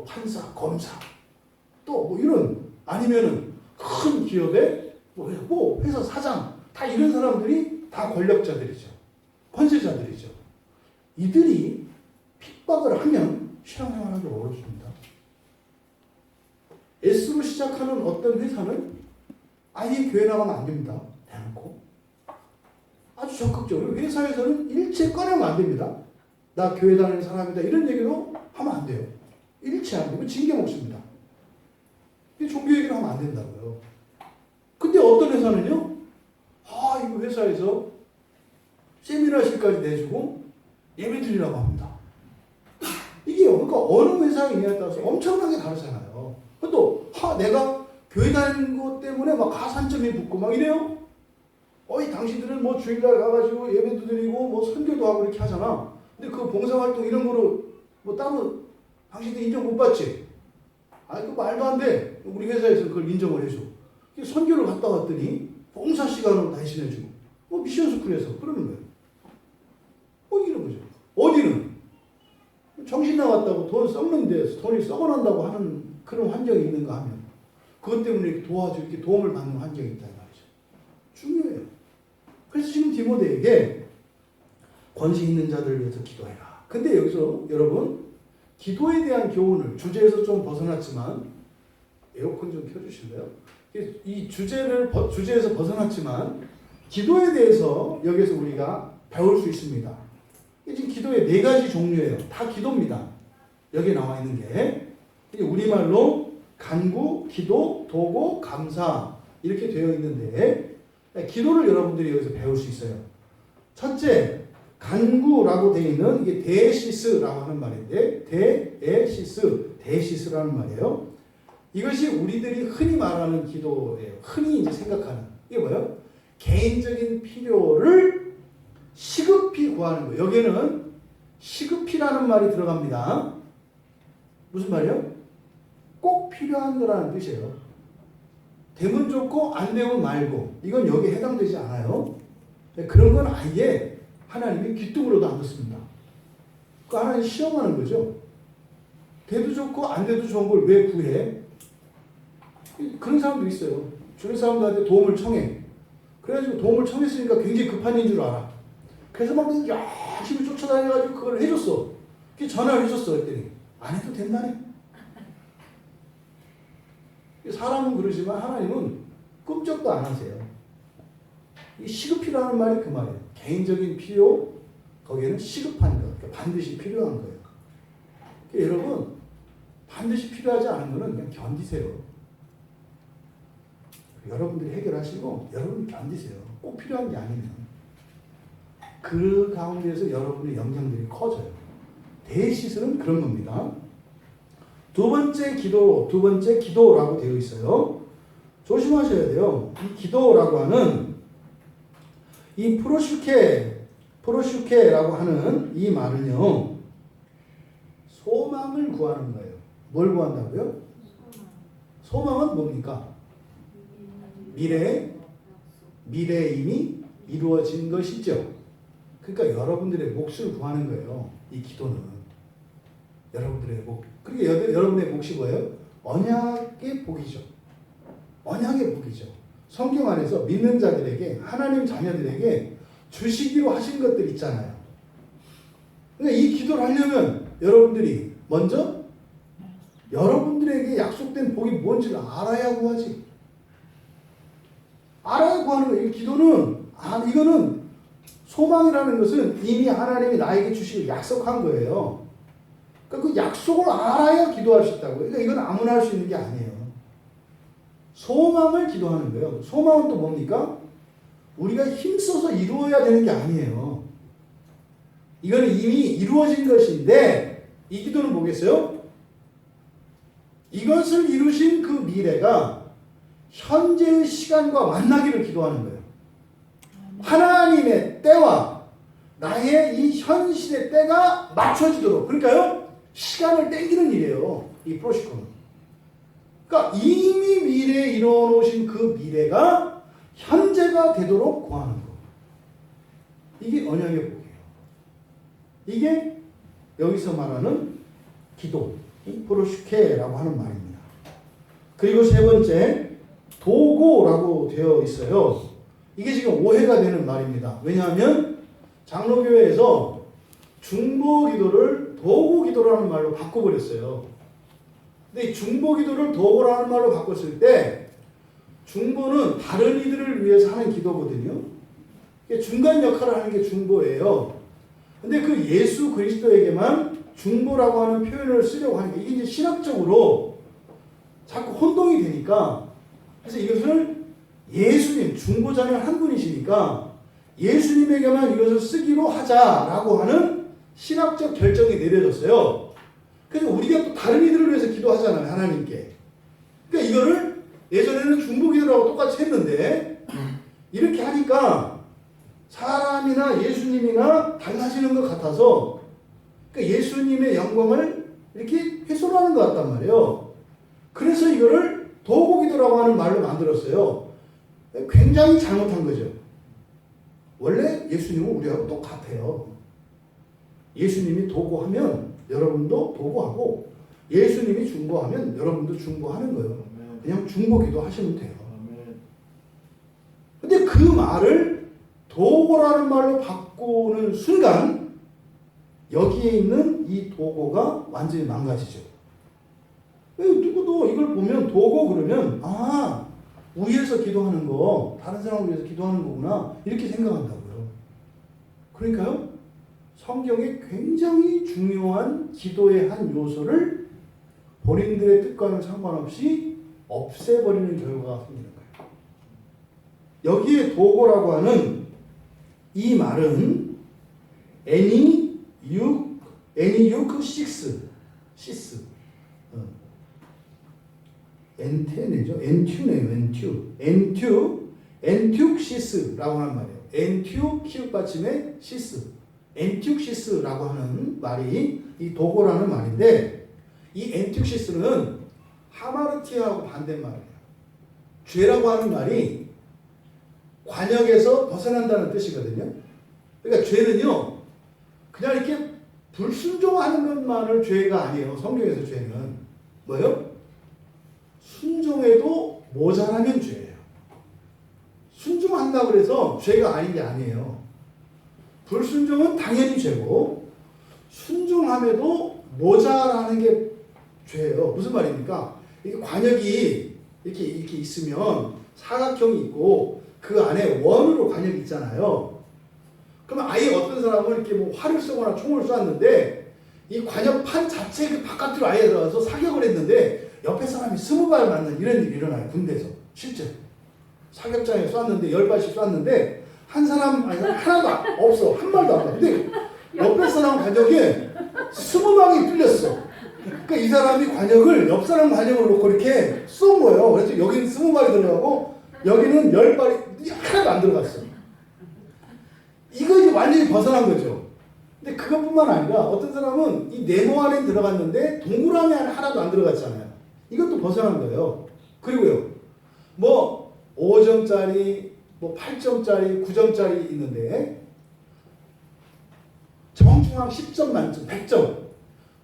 판사, 검사, 또 이런 아니면은 큰 기업의 회사 사장, 다 이런 사람들이 다 권력자들이죠. 권세자들이죠. 이들이 핍박을 하면 신앙생활하기 어렵습니다. S로 시작하는 어떤 회사는 아예 교회 나가면 안 됩니다. 대놓고. 아주 적극적으로. 회사에서는 일체 꺼내면 안 됩니다. 나 교회 다니는 사람이다. 이런 얘기도 하면 안 돼요. 일체 안 되고 징계 먹습니다. 종교 얘기를 하면 안 된다고요. 근데 어떤 회사는요, 이거 회사에서 세미나실까지 내주고 예배 드리라고 합니다. 이게요, 그러니까 어느 회사이냐에 따라서 엄청나게 다르잖아요. 또, 내가 교회 다니는 것 때문에 막 가산점이 붙고 막 이래요? 당신들은 뭐 주일날 가가지고 예배도 드리고 선교도 하고 이렇게 하잖아. 근데 그 봉사활동 이런 거로 따로 당신들 인정 못 받지? 그 말도 안 돼. 우리 회사에서 그걸 인정을 해줘. 선교를 갔다 왔더니 봉사 시간으로 대신해주고 미션 스쿨에서 그러는 거예요. 이런 거죠. 어디는 정신 나갔다고 돈 썩는 데서 돈이 썩어난다고 하는 그런 환경이 있는가 하면 그것 때문에 이렇게 이렇게 도움을 받는 환경이 있다는 말이죠. 중요해요. 그래서 지금 디모데에게 권세 있는 자들을 위해서 기도해라. 근데 여기서 여러분 기도에 대한 교훈을 주제에서 좀 벗어났지만 에어컨 좀 켜주실래요? 이 주제에서 벗어났지만 기도에 대해서 여기서 우리가 배울 수 있습니다. 지금 기도의 4가지 종류예요. 다 기도입니다. 여기에 나와 있는 게 우리말로 간구, 기도, 도고, 감사 이렇게 되어 있는데 기도를 여러분들이 여기서 배울 수 있어요. 첫째, 간구라고 되어 있는 이게 데시스라고 하는 말인데 데시스라는 말이에요. 이것이 우리들이 흔히 말하는 기도예요. 흔히 이제 생각하는 이게 뭐예요? 개인적인 필요를 시급히 구하는 거예요. 여기에는 시급히라는 말이 들어갑니다. 무슨 말이요? 꼭 필요한 거라는 뜻이에요. 되면 좋고 안 되면 말고 이건 여기에 해당되지 않아요. 그런 건 아예 하나님이 귀뚱으로도 안 넣습니다. 그 하나님 시험하는 거죠. 돼도 좋고 안 돼도 좋은 걸 왜 구해? 그런 사람도 있어요. 주변 사람들한테 도움을 청해. 그래가지고 도움을 청했으니까 굉장히 급한 일인 줄 알아. 그래서 막 열심히 쫓아다녀가지고 그걸 해줬어. 전화를 해줬어. 그랬더니 안 해도 된다네. 사람은 그러지만 하나님은 끔찍도 안 하세요. 이 시급이라는 말이 그 말이에요. 개인적인 필요, 거기에는 시급한 것, 그러니까 반드시 필요한 거예요. 그러니까 여러분, 반드시 필요하지 않은 거는 그냥 견디세요. 여러분들이 해결하시고 여러분이 견디세요. 꼭 필요한 게 아니면. 그 가운데에서 여러분의 영향들이 커져요. 대시스는 그런 겁니다. 두 번째 기도라고 되어 있어요. 조심하셔야 돼요. 이 기도라고 하는 이 프로슈케라고 하는 이 말은요, 소망을 구하는 거예요. 뭘 구한다고요? 소망은 뭡니까? 미래에 이미 이루어진 것이죠. 그러니까 여러분들의 몫을 구하는 거예요. 이 기도는. 여러분들의 몫. 그러니까 여러분의 몫이 뭐예요? 언약의 복이죠. 언약의 복이죠. 성경 안에서 믿는 자들에게, 하나님 자녀들에게 주시기로 하신 것들 있잖아요. 그러니까 이 기도를 하려면 여러분들이 먼저 여러분들에게 약속된 복이 뭔지를 알아야 구하지. 알아야 구하는 거예요. 이 기도는, 이거는 소망이라는 것은 이미 하나님이 나에게 주시기로 약속한 거예요. 그러니까 그 약속을 알아야 기도할 수 있다고요. 그러니까 이건 아무나 할 수 있는 게 아니에요. 소망을 기도하는 거예요. 소망은 또 뭡니까? 우리가 힘써서 이루어야 되는 게 아니에요. 이거는 이미 이루어진 것인데, 이 기도는 뭐겠어요? 이것을 이루신 그 미래가 현재의 시간과 만나기를 기도하는 거예요. 하나님의 때와 나의 이 현실의 때가 맞춰지도록, 그러니까요, 시간을 땡기는 일이에요. 이 프로시코는. 그러니까 이미 미래에 이뤄놓으신 그 미래가 현재가 되도록 구하는 거. 이게 언약의 복이에요. 이게 여기서 말하는 기도, 프로슈케라고 하는 말입니다. 그리고 세 번째, 도고라고 되어 있어요. 이게 지금 오해가 되는 말입니다. 왜냐하면 장로교회에서 중보 기도를 도고 기도라는 말로 바꿔버렸어요. 근데 이 중보 기도를 도고라는 말로 바꿨을 때 중보는 다른 이들을 위해서 하는 기도거든요. 중간 역할을 하는 게 중보예요. 근데 그 예수 그리스도에게만 중보라고 하는 표현을 쓰려고 하는 게 이게 이제 신학적으로 자꾸 혼동이 되니까, 그래서 이것을 예수님, 중보자는 한 분이시니까 예수님에게만 이것을 쓰기로 하자라고 하는 신학적 결정이 내려졌어요. 그래서 우리가 또 다른 이들을 위해서 기도하잖아요, 하나님께. 그러니까 이거를 예전에는 중보기도라고 똑같이 했는데 이렇게 하니까 사람이나 예수님이나 달라지는 것 같아서, 그러니까 예수님의 영광을 이렇게 훼손하는 것 같단 말이에요. 그래서 이거를 도고기도라고 하는 말로 만들었어요. 굉장히 잘못한 거죠. 원래 예수님은 우리하고 똑같아요. 예수님이 도고하면 여러분도 도고하고, 예수님이 중보하면 여러분도 중보하는 거예요. 그냥 중보기도 하시면 돼요. 근데 그 말을 도고라는 말로 바꾸는 순간 여기에 있는 이 도고가 완전히 망가지죠. 누구도 이걸 보면 도고 그러면 위에서 기도하는 거, 다른 사람을 위해서 기도하는 거구나, 이렇게 생각한다고요. 그러니까요, 성경에 굉장히 중요한 기도의 한 요소를 본인들의 뜻과는 상관없이 없애버리는 결과가 생기는 거예요. 여기에 도고라고 하는 이 말은 시스 엔테네죠. 엔튜시스라고 하는 말이에요. 엔튜 키읔 받침의 시스, 엔튜시스라고 하는 말이 이 도고라는 말인데, 이 엔튜시스는 하마르티아하고 반대말이에요. 죄라고 하는 말이 관역에서 벗어난다는 뜻이거든요. 그러니까 죄는요, 그냥 이렇게 불순종하는 것만을 죄가 아니에요. 성경에서 죄는 뭐예요? 순종해도 모자라면 죄예요. 순종한다고 해서 죄가 아닌 게 아니에요. 불순종은 당연히 죄고, 순종함에도 모자라는 게 죄예요. 무슨 말입니까? 이게 관역이 이렇게 있으면 사각형이 있고 그 안에 원으로 관역이 있잖아요. 그러면 아예 어떤 사람은 이렇게 뭐 활을 쏘거나 총을 쏘았는데 이 관역판 자체 그 바깥으로 아예 들어가서 사격을 했는데 옆에 사람이 20발 맞는 이런 일이 일어나요. 군대에서 실제로. 사격장에 쐈는데 10발씩 쐈는데 한 사람 아니 하나도 없어. 한 발도 안 나. 근데 옆에 사람 관역에 20방이 뚫렸어. 그러니까 이 사람이 관역을 옆 사람 관역을 놓고 이렇게 쏜 거예요. 그래서 여기는 20발이 들어가고 여기는 10발이 하나도 안 들어갔어. 이거 이제 완전히 벗어난 거죠. 근데 그것뿐만 아니라 어떤 사람은 이 네모 안에 들어갔는데 동그라미 안에 하나도 안 들어갔잖아요. 이것도 벗어난 거예요. 그리고요, 뭐 5점짜리, 뭐 8점짜리, 9점짜리 있는데 정중앙 10점 만점, 100점.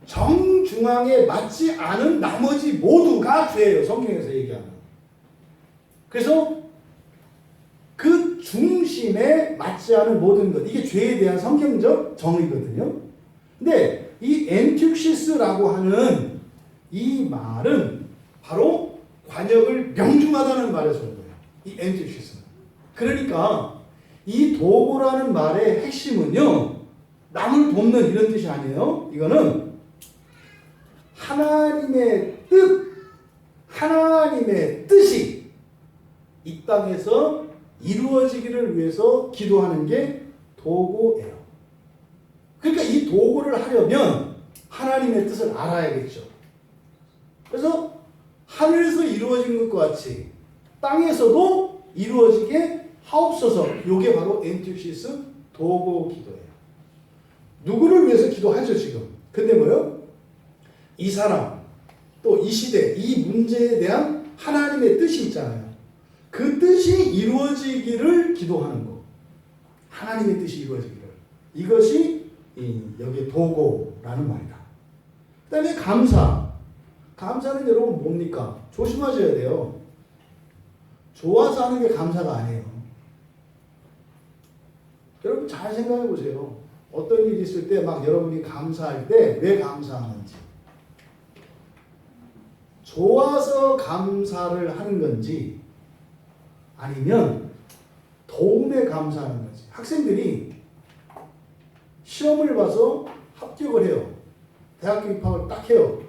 정중앙에 맞지 않은 나머지 모두가 죄예요. 성경에서 얘기하는. 그래서 그 중심에 맞지 않은 모든 것. 이게 죄에 대한 성경적 정의거든요. 근데 이 엔틱시스라고 하는 이 말은 바로 관역을 명중하다는 말에서 온 거예요. 이 엔틱시스는. 그러니까 이 도구라는 말의 핵심은요, 남을 돕는 이런 뜻이 아니에요. 이거는 하나님의 하나님의 뜻이 이 땅에서 이루어지기를 위해서 기도하는 게 도구예요. 그러니까 이 도구를 하려면 하나님의 뜻을 알아야겠죠. 그래서 하늘에서 이루어진 것과 같이 땅에서도 이루어지게 하옵소서. 이게 바로 엔틱시스 도구 기도예요. 누구를 위해서 기도하죠 지금. 근데 뭐요? 이 사람, 또 이 시대, 이 문제에 대한 하나님의 뜻이 있잖아요. 그 뜻이 이루어지기를 기도하는 거. 하나님의 뜻이 이루어지기를. 이것이 여기 도구라는 말이다. 그 다음에 감사. 감사는 여러분 뭡니까? 조심하셔야 돼요. 좋아서 하는 게 감사가 아니에요. 여러분 잘 생각해 보세요. 어떤 일이 있을 때 막 여러분이 감사할 때 왜 감사하는지. 좋아서 감사를 하는 건지 아니면 도움에 감사하는 건지. 학생들이 시험을 봐서 합격을 해요. 대학교 입학을 딱 해요.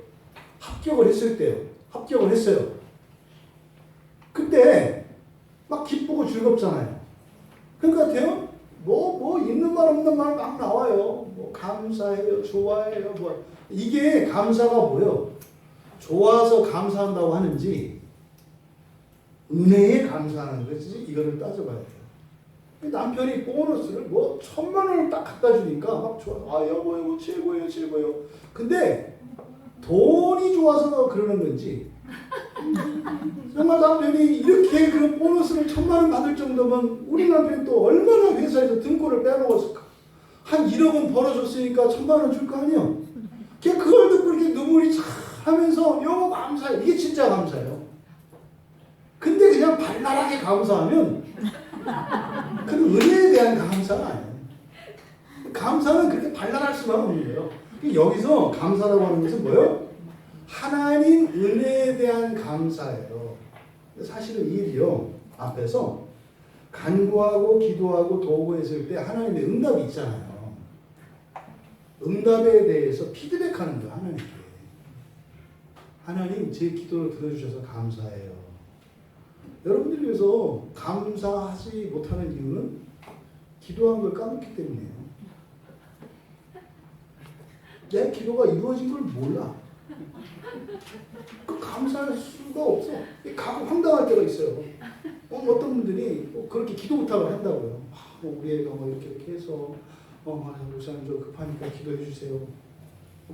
합격을 했을 때요. 합격을 했어요. 그때 막 기쁘고 즐겁잖아요. 그러니까 돼요? 뭐 있는 말 없는 말 막 나와요. 뭐 감사해요, 좋아해요, 뭐 이게 감사가 뭐요? 좋아서 감사한다고 하는지 은혜에 감사하는 것인지 이거를 따져봐야 돼요. 남편이 보너스를 뭐 1000만 원을 딱 갖다 주니까 막 좋아. 아 여보 최고예요, 최고예요. 근데 돈이 좋아서 그러는 건지 정말 남편이 이렇게 그런 보너스를 1000만 원 받을 정도면 우리 남편이 또 얼마나 회사에서 등골을 빼먹었을까. 한 1억 원 벌어줬으니까 1000만 원 줄 거 아니에요. 그걸 듣고 이렇게 눈물이 참 하면서 여보 감사해. 이게 진짜 감사해요. 근데 그냥 발랄하게 감사하면 그 은혜에 대한 감사가 아니에요. 감사는 그렇게 발랄할 수만 없는 거예요. 여기서 감사라고 하는 것은 뭐예요? 하나님 은혜에 대한 감사예요. 사실은 이 일이요. 앞에서 간구하고 기도하고 도구했을 때 하나님의 응답이 있잖아요. 응답에 대해서 피드백하는 거예요. 하나님께. 하나님 제 기도를 들어주셔서 감사해요. 여러분들을 위해서 감사하지 못하는 이유는 기도한 걸 까먹기 때문이에요. 내 기도가 이루어진 걸 몰라. 그 감사할 수가 없어. 가끔 황당할 때가 있어요. 어떤 분들이 그렇게 기도 부탁을 한다고요. 우리 애가 이렇게 해서 목사님 저 급하니까 기도해 주세요.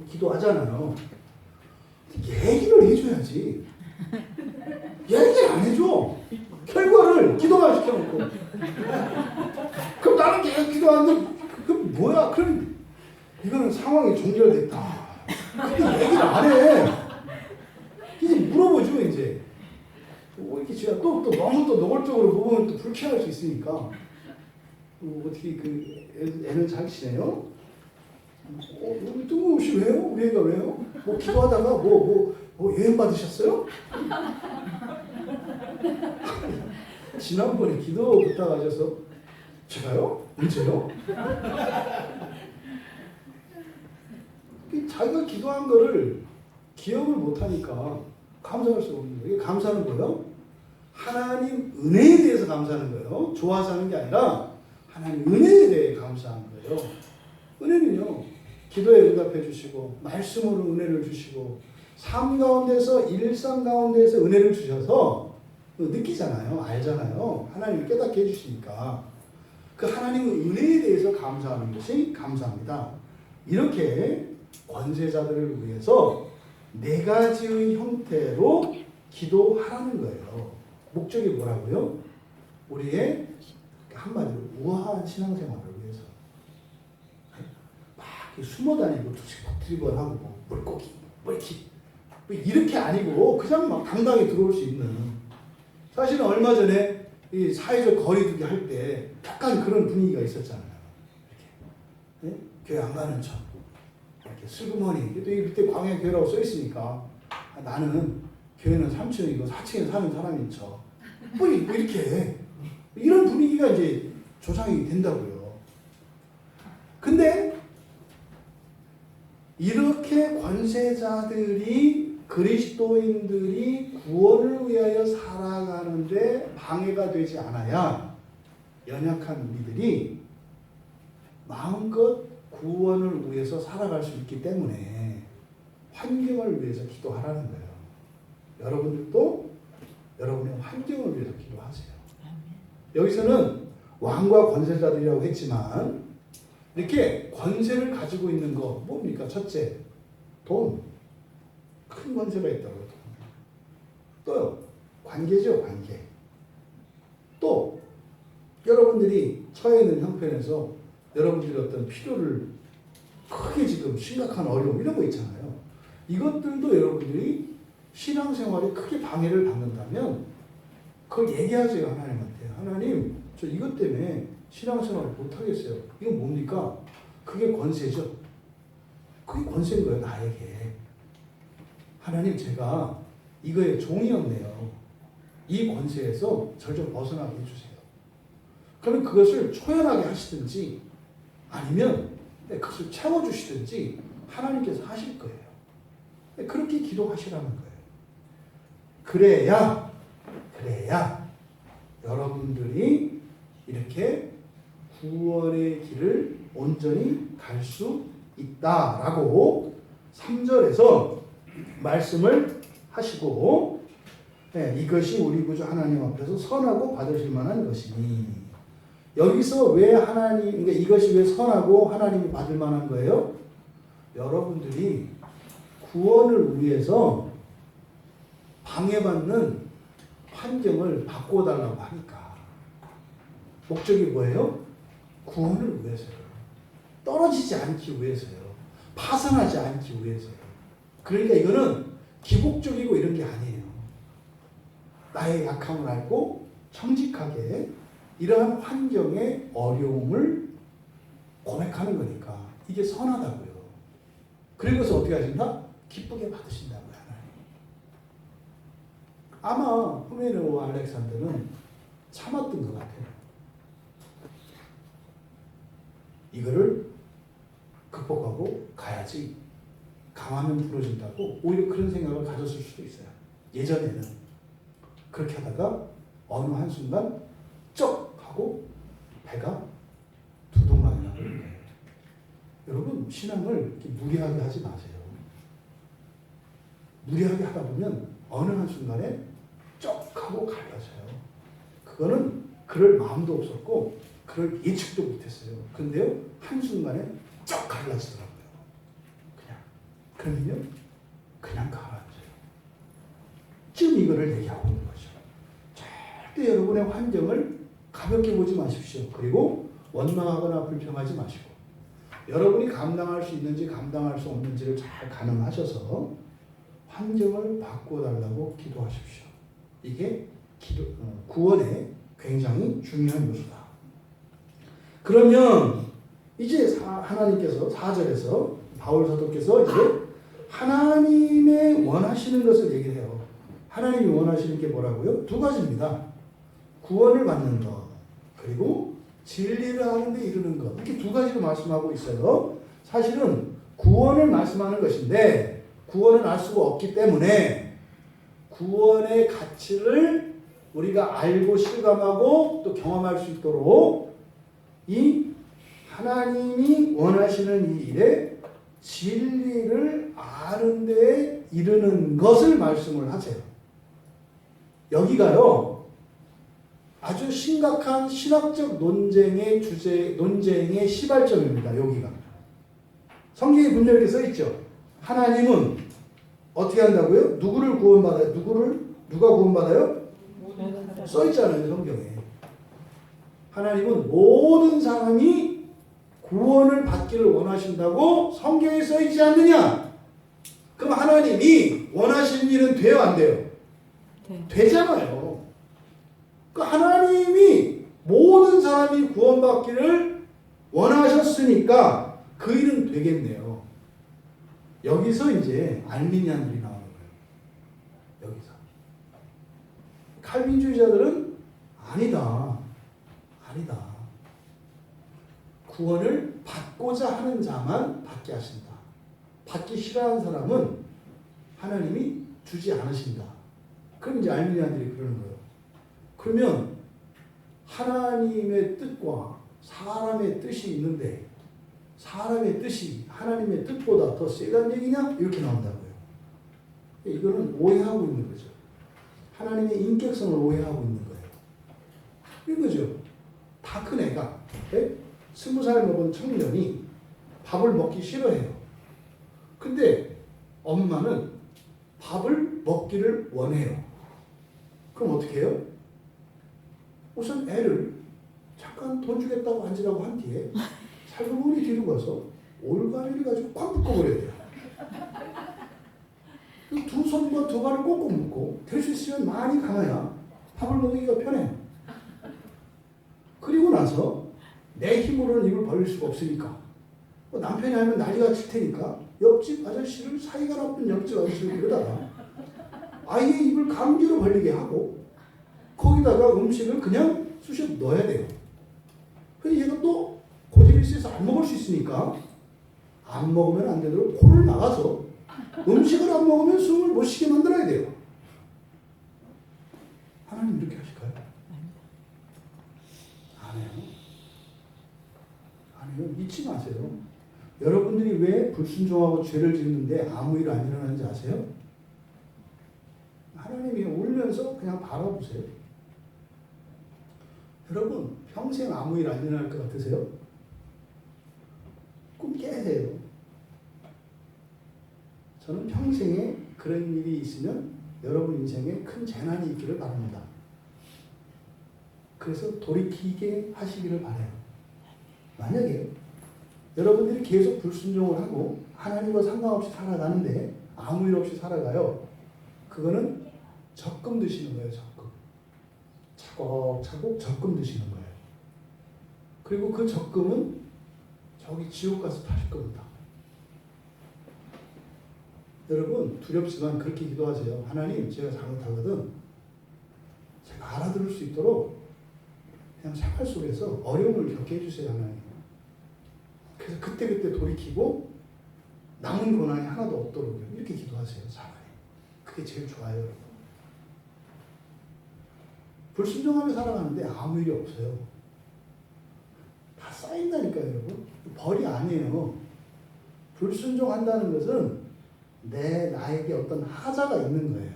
기도하잖아요. 얘기를 해줘야지. 얘기를 안 해줘. 결과를 기도만 시켜놓고. 그럼 나는 계속 기도하는데 그 뭐야? 그럼 이거는 상황이 종결됐다. 근데 얘기를 안 해. 이제 물어보죠 이제. 이렇게 제가 또 너무 또 노골적으로 보면 또 불쾌할 수 있으니까. 어떻게 애는 잘 지내요? 뜬금없이 왜요? 우리 애가 왜요? 기도하다가 여행 받으셨어요? 지난번에 기도 부탁하셔서 제가요? 언제요? 자기가 기도한 거를 기억을 못하니까 감사할 수 없는 거예요. 감사는 뭐예요? 하나님 은혜에 대해서 감사하는 거예요. 좋아서 하는 게 아니라 하나님 은혜에 대해 감사하는 거예요. 은혜는요, 기도에 응답해 주시고 말씀으로 은혜를 주시고 삶 가운데서 일상 가운데서 은혜를 주셔서 느끼잖아요. 알잖아요. 하나님이 깨닫게 해주시니까 그 하나님의 은혜에 대해서 감사하는 것이 감사합니다. 이렇게 권세자들을 위해서 네 가지의 형태로 기도하라는 거예요. 목적이 뭐라고요? 우리의 한마디로 우아한 신앙생활을 위해서 막 숨어 다니고 드리블하고 물고기 물기 이렇게 아니고 그냥 막 당당히 들어올 수 있는, 사실은 얼마 전에 이 사회적 거리두기 할 때 약간 그런 분위기가 있었잖아요. 이렇게 네? 교회 안 가는 척 이렇게 슬그머니 또 밑에 광야교회라고 써 있으니까 나는 교회는 3층이고 4층에 사는 사람인 척 뭐 이렇게 이런 분위기가 이제 조장이 된다고요. 근데 이렇게 권세자들이 그리스도인들이 구원을 위하여 살아가는데 방해가 되지 않아야 연약한 우리들이 마음껏 구원을 위해서 살아갈 수 있기 때문에 환경을 위해서 기도하라는 거예요. 여러분들도 여러분의 환경을 위해서 기도하세요. 여기서는 왕과 권세자들이라고 했지만 이렇게 권세를 가지고 있는 거 뭡니까? 첫째, 돈. 큰 권세가 있다고요. 또요, 관계죠, 관계. 또 여러분들이 처해 있는 형편에서 여러분들이 어떤 필요를 크게 지금 심각한 어려움 이런 거 있잖아요. 이것들도 여러분들이 신앙생활에 크게 방해를 받는다면 그걸 얘기하세요, 하나님한테. 하나님, 저 이것 때문에 신앙생활을 못하겠어요. 이건 뭡니까? 그게 권세죠. 그게 권세인 거예요, 나에게. 하나님, 제가 이거에 종이 없네요. 이 권세에서 절 좀 벗어나게 해주세요. 그러면 그것을 초연하게 하시든지 아니면 그것을 채워주시든지 하나님께서 하실 거예요. 그렇게 기도하시라는 거예요. 그래야 여러분들이 이렇게 구원의 길을 온전히 갈 수 있다라고 3절에서 말씀을 하시고, 이것이 우리 구주 하나님 앞에서 선하고 받으실 만한 것이니, 여기서 왜 하나님, 그러니까 이것이 왜 선하고 하나님이 받을 만한 거예요? 여러분들이 구원을 위해서 방해받는 환경을 바꿔달라고 하니까. 목적이 뭐예요? 구원을 위해서요. 떨어지지 않기 위해서요. 파산하지 않기 위해서요. 그러니까 이거는 기복적이고 이런 게 아니에요. 나의 약함을 알고 정직하게 이러한 환경의 어려움을 고백하는 거니까 이게 선하다고요. 그리고서 어떻게 하신다? 기쁘게 받으신다고요. 아마 후메네오와 알렉산더는 참았던 것 같아요. 이거를 극복하고 가야지, 강하면 부러진다고 오히려 그런 생각을 가졌을 수도 있어요. 예전에는 그렇게 하다가 어느 한순간 쩍 하고 배가 두동강이 나는 거예요. 여러분, 신앙을 이렇게 무리하게 하지 마세요. 무리하게 하다 보면 어느 한순간에 쩍 하고 갈라져요. 그거는 그럴 마음도 없었고 그럴 예측도 못했어요. 근데요, 한순간에 쩍 갈라지더라고요. 그러면요, 그냥 가라앉아요. 지금 이거를 얘기하고 있는 거죠. 절대 여러분의 환경을 가볍게 보지 마십시오. 그리고 원망하거나 불평하지 마시고 여러분이 감당할 수 있는지 감당할 수 없는지를 잘 가늠하셔서 환경을 바꿔달라고 기도하십시오. 이게 구원의 굉장히 중요한 요소다. 그러면 이제 하나님께서 4절에서 바울 사도께서 이제 하나님의 원하시는 것을 얘기해요. 하나님이 원하시는 게 뭐라고요? 두 가지입니다. 구원을 받는 것, 그리고 진리를 하는 데 이르는 것. 이렇게 두 가지로 말씀하고 있어요. 사실은 구원을 말씀하는 것인데 구원을 알 수가 없기 때문에 구원의 가치를 우리가 알고 실감하고 또 경험할 수 있도록 이 하나님이 원하시는 이 일에 진리를 아는 데에 이르는 것을 말씀을 하세요. 여기가요, 아주 심각한 신학적 논쟁의 논쟁의 시발점입니다. 여기가. 성경에 분명히 이렇게 써 있죠. 하나님은 어떻게 한다고요? 누구를 구원받아요? 누가 구원받아요? 써 있잖아요, 성경에. 하나님은 모든 사람이 구원을 받기를 원하신다고 성경에 써 있지 않느냐? 그럼 하나님이 원하시는 일은 돼요, 안 돼요? 네. 되잖아요. 그 하나님이 모든 사람이 구원받기를 원하셨으니까 그 일은 되겠네요. 여기서 이제 알미니안들이 나오는 거예요. 여기서. 칼빈주의자들은 아니다. 구원을 받고자 하는 자만 받게 하신다. 받기 싫어하는 사람은 하나님이 주지 않으신다. 그럼 이제 알미니안들이 그러는 거예요. 그러면 하나님의 뜻과 사람의 뜻이 있는데 사람의 뜻이 하나님의 뜻보다 더 세다는 얘기냐? 이렇게 나온다고요. 이거는 오해하고 있는 거죠. 하나님의 인격성을 오해하고 있는 거예요. 이런 거죠. 다 큰 애가 20살 먹은 청년이 밥을 먹기 싫어해요. 근데 엄마는 밥을 먹기를 원해요. 그럼 어떻게 해요? 우선 애를 잠깐 돈 주겠다고 앉으라고 한 뒤에 살구머니 뒤로 가서 올가미를 가지고 꽉 묶어버려야 돼요. 두 손과 두 발을 꼭꼭 묶고 될 수 있으면 많이 감아야 밥을 먹기가 편해요. 그리고 나서 내 힘으로는 입을 벌릴 수가 없으니까 남편이 하면 난리가 칠 테니까 옆집 아저씨를 사이가 나쁜 옆집 아저씨를 데려다가 아예 입을 강제로 벌리게 하고 거기다가 음식을 그냥 쑤셔 넣어야 돼요. 근데 얘가 또 고집이 세서 안 먹을 수 있으니까 안 먹으면 안 되도록 코를 막아서 음식을 안 먹으면 숨을 못 쉬게 만들어야 돼요. 하나님 이렇게 하실까요? 안 해요. 아니요. 잊지 마세요. 여러분들이 왜 불순종하고 죄를 짓는데 아무 일 안 일어나는지 아세요? 하나님이 울면서 그냥 바라보세요. 여러분 평생 아무 일 안 일어날 것 같으세요? 꿈 깨세요. 저는 평생에 그런 일이 있으면 여러분 인생에 큰 재난이 있기를 바랍니다. 그래서 돌이키게 하시기를 바라요. 만약에 여러분들이 계속 불순종을 하고 하나님과 상관없이 살아가는데 아무 일 없이 살아가요. 그거는 적금 드시는 거예요. 적금. 차곡차곡 적금 드시는 거예요. 그리고 그 적금은 저기 지옥 가서 파실 겁니다. 여러분 두렵지만 그렇게 기도하세요. 하나님 제가 잘못하거든 제가 알아들을 수 있도록 그냥 생활 속에서 어려움을 겪게 해주세요. 하나님. 그래서 그때그때 돌이키고 남은 고난이 하나도 없도록 이렇게 기도하세요. 차라리. 그게 제일 좋아요. 여러분. 불순종하며 살아가는데 아무 일이 없어요. 다 쌓인다니까요. 여러분. 벌이 아니에요. 불순종한다는 것은 나에게 어떤 하자가 있는 거예요.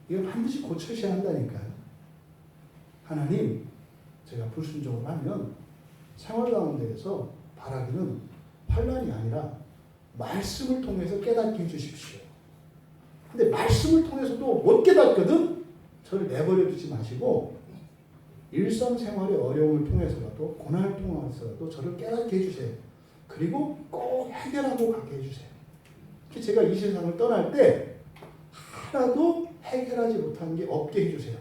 이건 반드시 고쳐셔야 한다니까요. 하나님, 제가 불순종을 하면 생활 가운데에서 바라기는 환난이 아니라 말씀을 통해서 깨닫게 해주십시오. 근데 말씀을 통해서도 못 깨닫거든? 저를 내버려 두지 마시고 일상생활의 어려움을 통해서라도 고난을 통해서라도 저를 깨닫게 해주세요. 그리고 꼭 해결하고 가게 해주세요. 제가 이 세상을 떠날 때 하나도 해결하지 못한 게 없게 해주세요.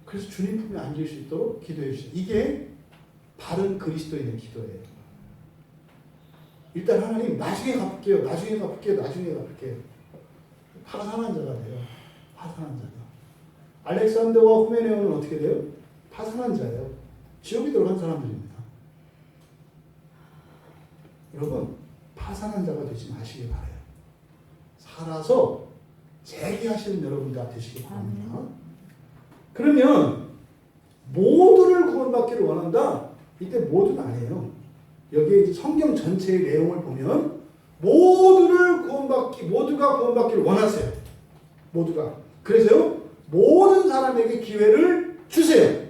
그래서 주님 품에 앉을 수 있도록 기도해 주세요. 이게 바른 그리스도인의 기도예요. 일단 하나님 나중에 갚을게요. 파산한 자가 돼요. 파산한 자가. 알렉산더와 후메네오는 어떻게 돼요? 파산한 자예요. 지옥에 들어간 사람들입니다. 여러분 파산한 자가 되지 마시기 바라요. 살아서 재기하시는 여러분들 되시기 바랍니다. 그러면 모두를 구원받기를 원한다? 이때 모두는 아니에요. 여기에 성경 전체의 내용을 보면 모두가 구원받기를 원하세요. 모두가. 그래서요, 모든 사람에게 기회를 주세요.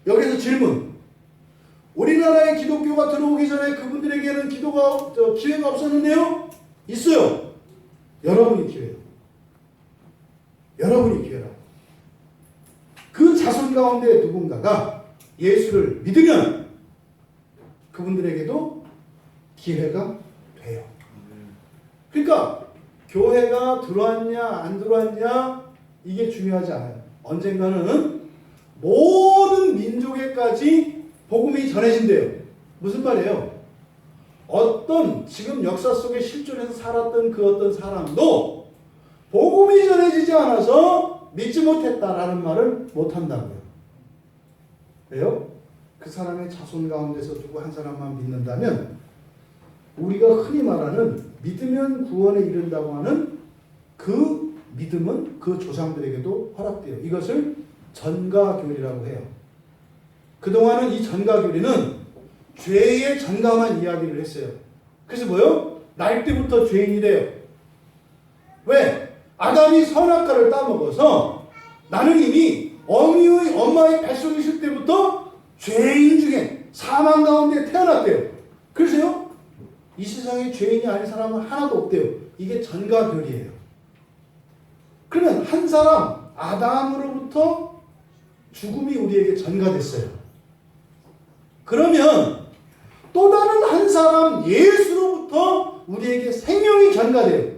여기서 질문. 우리나라에 기독교가 들어오기 전에 그분들에게는 기회가 없었는데요? 있어요. 여러분이 기회예요. 여러분이 기회라고. 그 자손 가운데 누군가가 예수를 믿으면 그분들에게도 기회가 돼요. 그러니까 교회가 들어왔냐 안 들어왔냐 이게 중요하지 않아요. 언젠가는 모든 민족에까지 복음이 전해진대요. 무슨 말이에요? 어떤 지금 역사 속에 실존해서 살았던 그 어떤 사람도 복음이 전해지지 않아서 믿지 못했다라는 말을 못한다고요. 왜요? 그 사람의 자손 가운데서 누구 한 사람만 믿는다면 우리가 흔히 말하는 믿으면 구원에 이른다고 하는 그 믿음은 그 조상들에게도 허락돼요. 이것을 전가교리라고 해요. 그동안은 이 전가교리는 죄의 전가만 이야기를 했어요. 그래서 뭐요? 날 때부터 죄인이래요. 왜? 아담이 선악과를 따먹어서 나는 이미 엄마의 뱃속에 있을 때부터 죄인 중에 사망 가운데 태어났대요. 그래서요, 이 세상에 죄인이 아닌 사람은 하나도 없대요. 이게 전가교리예요. 그러면 한 사람 아담으로부터 죽음이 우리에게 전가됐어요. 그러면 또 다른 한 사람 예수로부터 우리에게 생명이 전가돼요.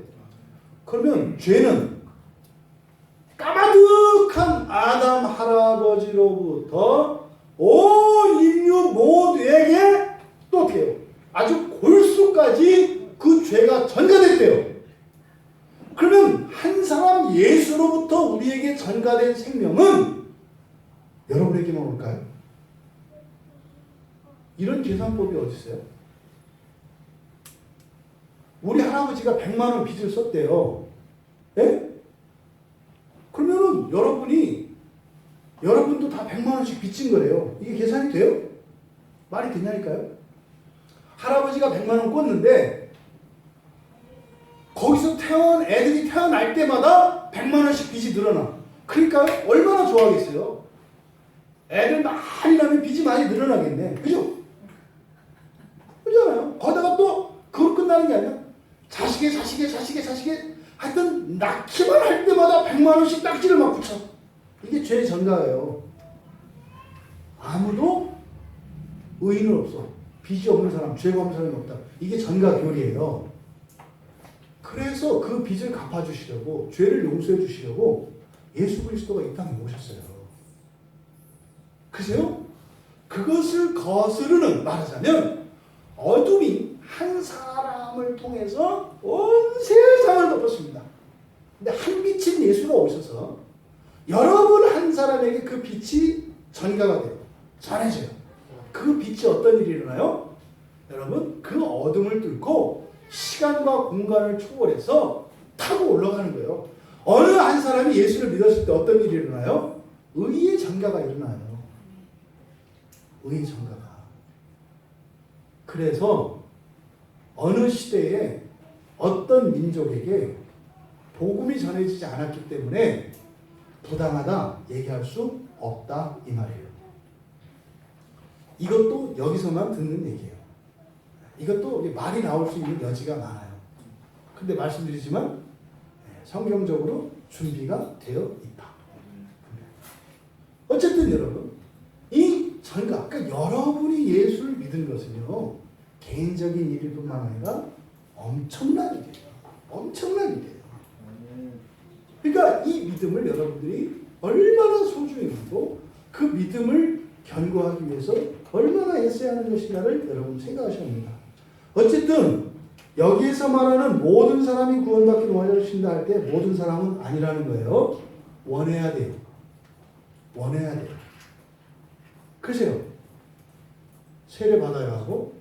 그러면 죄는 까마득한 아담 할아버지로부터 온 인류 모두에게 또 어떻게 해요? 아주 골수까지 그 죄가 전가됐대요. 그러면 한 사람 예수로부터 우리에게 전가된 생명은 여러분에게만 올까요? 이런 계산법이 어디 있어요? 우리 할아버지가 100만 원 빚을 썼대요. 예? 그러면은 여러분도 다 100만 원씩 빚진 거래요. 이게 계산이 돼요? 말이 되냐니까요? 할아버지가 100만 원 꿨는데 거기서 애들이 태어날 때마다 100만 원씩 빚이 늘어나. 그러니까 얼마나 좋아하겠어요? 애들 많이 나면 빚이 많이 늘어나겠네. 그죠? 그렇잖아요. 거기다가 또 그걸 끝나는 게 아니야. 자식의 하여튼 낳기만 할 때마다 100만 원씩 딱지를 막 붙여. 이게 죄의 전가예요. 아무도 의인은 없어. 빚이 없는 사람, 죄가 없는 사람이 없다. 이게 전가 교리예요. 그래서 그 빚을 갚아주시려고, 죄를 용서해 주시려고 예수 그리스도가 이 땅에 오셨어요. 그래서요, 그것을 거스르는, 말하자면 어둠이 한 사람을 통해서 온 세상을 덮었습니다. 근데 한 빛인 예수가 오셔서 여러분 한 사람에게 그 빛이 전가가 돼요. 전해져요. 그 빛이 어떤 일이 일어나요? 여러분, 그 어둠을 뚫고 시간과 공간을 초월해서 타고 올라가는 거예요. 어느 한 사람이 예수를 믿었을 때 어떤 일이 일어나요? 의의 전가가 일어나요. 의의 전가가. 그래서 어느 시대에 어떤 민족에게 복음이 전해지지 않았기 때문에 부당하다 얘기할 수 없다 이 말이에요. 이것도 여기서만 듣는 얘기예요. 이것도 말이 나올 수 있는 여지가 많아요. 근데 말씀드리지만 성경적으로 준비가 되어 있다. 어쨌든 여러분, 이 전가, 그러니까 여러분이 예수를 믿은 것은요, 개인적인 일일 뿐만 아니라 엄청난 일이에요. 엄청난 일이에요. 그러니까 이 믿음을 여러분들이 얼마나 소중히 하고 그 믿음을 견고하기 위해서 얼마나 애써야 하는 것인가를 여러분 생각하셔야 합니다. 어쨌든 여기에서 말하는 모든 사람이 구원받기를 원하신다 할 때 모든 사람은 아니라는 거예요. 원해야 돼요. 원해야 돼요. 글쎄요. 세례 받아야 하고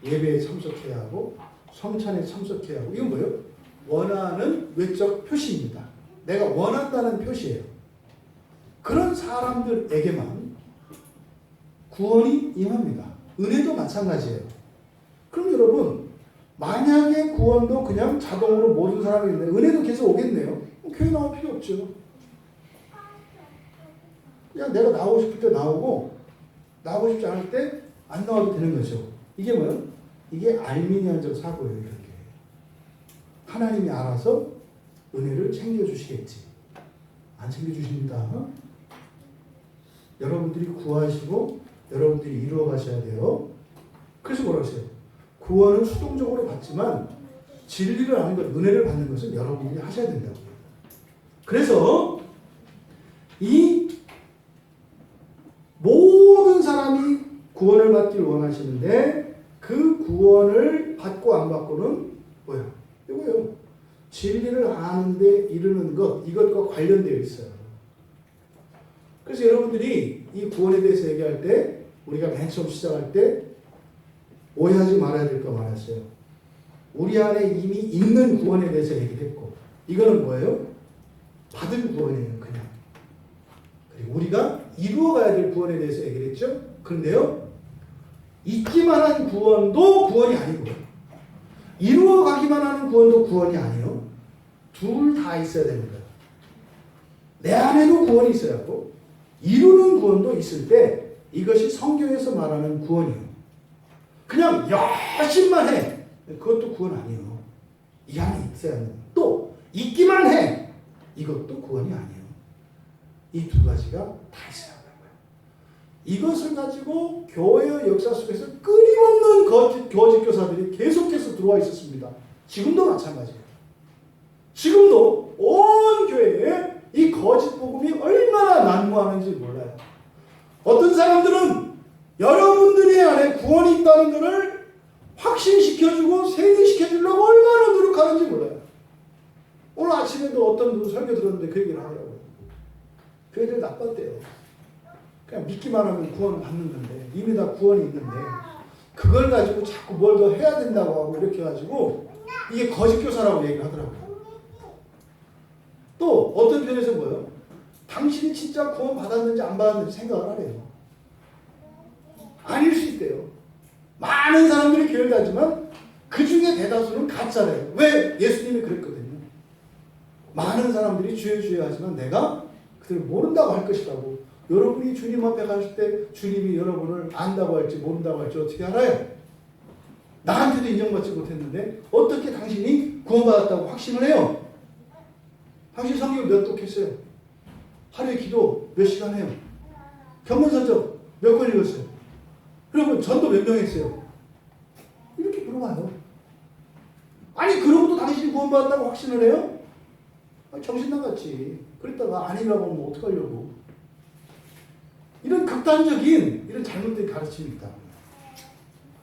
예배에 참석해야 하고 성찬에 참석해야 하고 이건 뭐예요? 원하는 외적 표시입니다. 내가 원한다는 표시예요. 그런 사람들에게만 구원이 임합니다. 은혜도 마찬가지예요. 그럼 여러분, 만약에 구원도 그냥 자동으로 모든 사람이 있는데 은혜도 계속 오겠네요. 교회 나올 필요 없죠. 그냥 내가 나오고 싶을 때 나오고 나오고 싶지 않을 때 안 나와도 되는 거죠. 이게 뭐예요? 이게 알미니안적 사고예요. 이렇게 하나님이 알아서 은혜를 챙겨주시겠지. 안 챙겨주십니다. 여러분들이 구하시고 여러분들이 이루어 가셔야 돼요. 그래서 뭐라고 했어요? 구원은 수동적으로 받지만 진리를 아는 것, 은혜를 받는 것은 여러분들이 하셔야 된다고요. 그래서 이 모든 사람이 구원을 받기를 원하시는데 그 구원을 받고 안 받고는 뭐예요? 이거예요. 진리를 아는데 이르는 것, 이것과 관련되어 있어요. 그래서 여러분들이 이 구원에 대해서 얘기할 때 우리가 맨 처음 시작할 때 오해하지 말아야 될 거 말았어요. 우리 안에 이미 있는 구원에 대해서 얘기를 했고 이거는 뭐예요? 받은 구원이에요. 그냥. 그리고 우리가 이루어가야 될 구원에 대해서 얘기를 했죠. 그런데요. 있기만 한 구원도 구원이 아니고 이루어가기만 하는 구원도 구원이 아니에요. 둘 다 있어야 됩니다. 내 안에도 구원이 있어야 하고 이루는 구원도 있을 때 이것이 성경에서 말하는 구원이에요. 그냥 열심만 해. 그것도 구원 아니에요. 이 안에 있어야 하는. 또 있기만 해. 이것도 구원이 아니에요. 이 두 가지가 다 있어야 하는 거예요. 이것을 가지고 교회의 역사 속에서 끊임없는 거짓 교사들이 계속해서 들어와 있었습니다. 지금도 마찬가지예요. 지금도 온 교회에 이 거짓 복음이 얼마나 난무하는지 몰라요. 어떤 사람들은 여러분들이 안에 구원이 있다는 것을 확신시켜주고 세뇌시켜주려고 얼마나 노력하는지 몰라요. 오늘 아침에도 어떤 분 설교 들었는데 그 얘기를 하더라고요. 교회들 나빴대요. 그냥 믿기만 하면 구원을 받는 건데 이미 다 구원이 있는데 그걸 가지고 자꾸 뭘 더 해야 된다고 하고 이렇게 해가지고 이게 거짓 교사라고 얘기를 하더라고요. 또 어떤 편에서 뭐예요? 당신이 진짜 구원 받았는지 안 받았는지 생각을 하래요. 아닐 수 있대요. 많은 사람들이 교회를 다니지만 그 중에 대다수는 가짜래요. 왜? 예수님이 그랬거든요. 많은 사람들이 주여 주여 하지만 내가 그들을 모른다고 할 것이라고. 여러분이 주님 앞에 가실 때 주님이 여러분을 안다고 할지 모른다고 할지 어떻게 알아요? 나한테도 인정받지 못했는데 어떻게 당신이 구원받았다고 확신을 해요? 당신 성경 몇 독했어요? 하루에 기도 몇 시간 해요? 견문선적 몇 권 읽었어요? 여러분 전도 몇 명 했어요? 이렇게 물어봐요. 아니 그러고도 당신이 구원받았다고 확신을 해요? 정신 나갔지. 그랬다가 아니라고 하면 어떡하려고. 이런 극단적인 이런 잘못된 가르침입니다.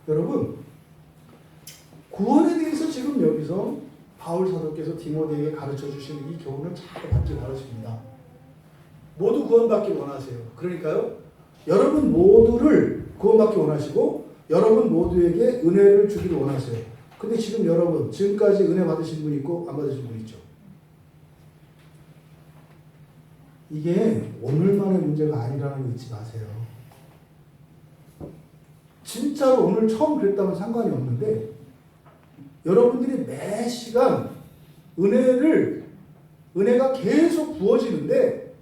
여러분 구원에 대해서 지금 여기서 바울 사도께서 디모데에게 가르쳐 주시는 이 교훈을 잘 받기 바라십니다. 모두 구원받기 원하세요. 그러니까요. 여러분 모두를 구원받기 원하시고 여러분 모두에게 은혜를 주기를 원하세요. 근데 지금 여러분 지금까지 은혜 받으신 분 있고 안 받으신 분 있죠. 이게 오늘만의 문제가 아니라는 거 잊지 마세요. 진짜로 오늘 처음 그랬다면 상관이 없는데 여러분들이 매 시간 은혜가 계속 부어지는데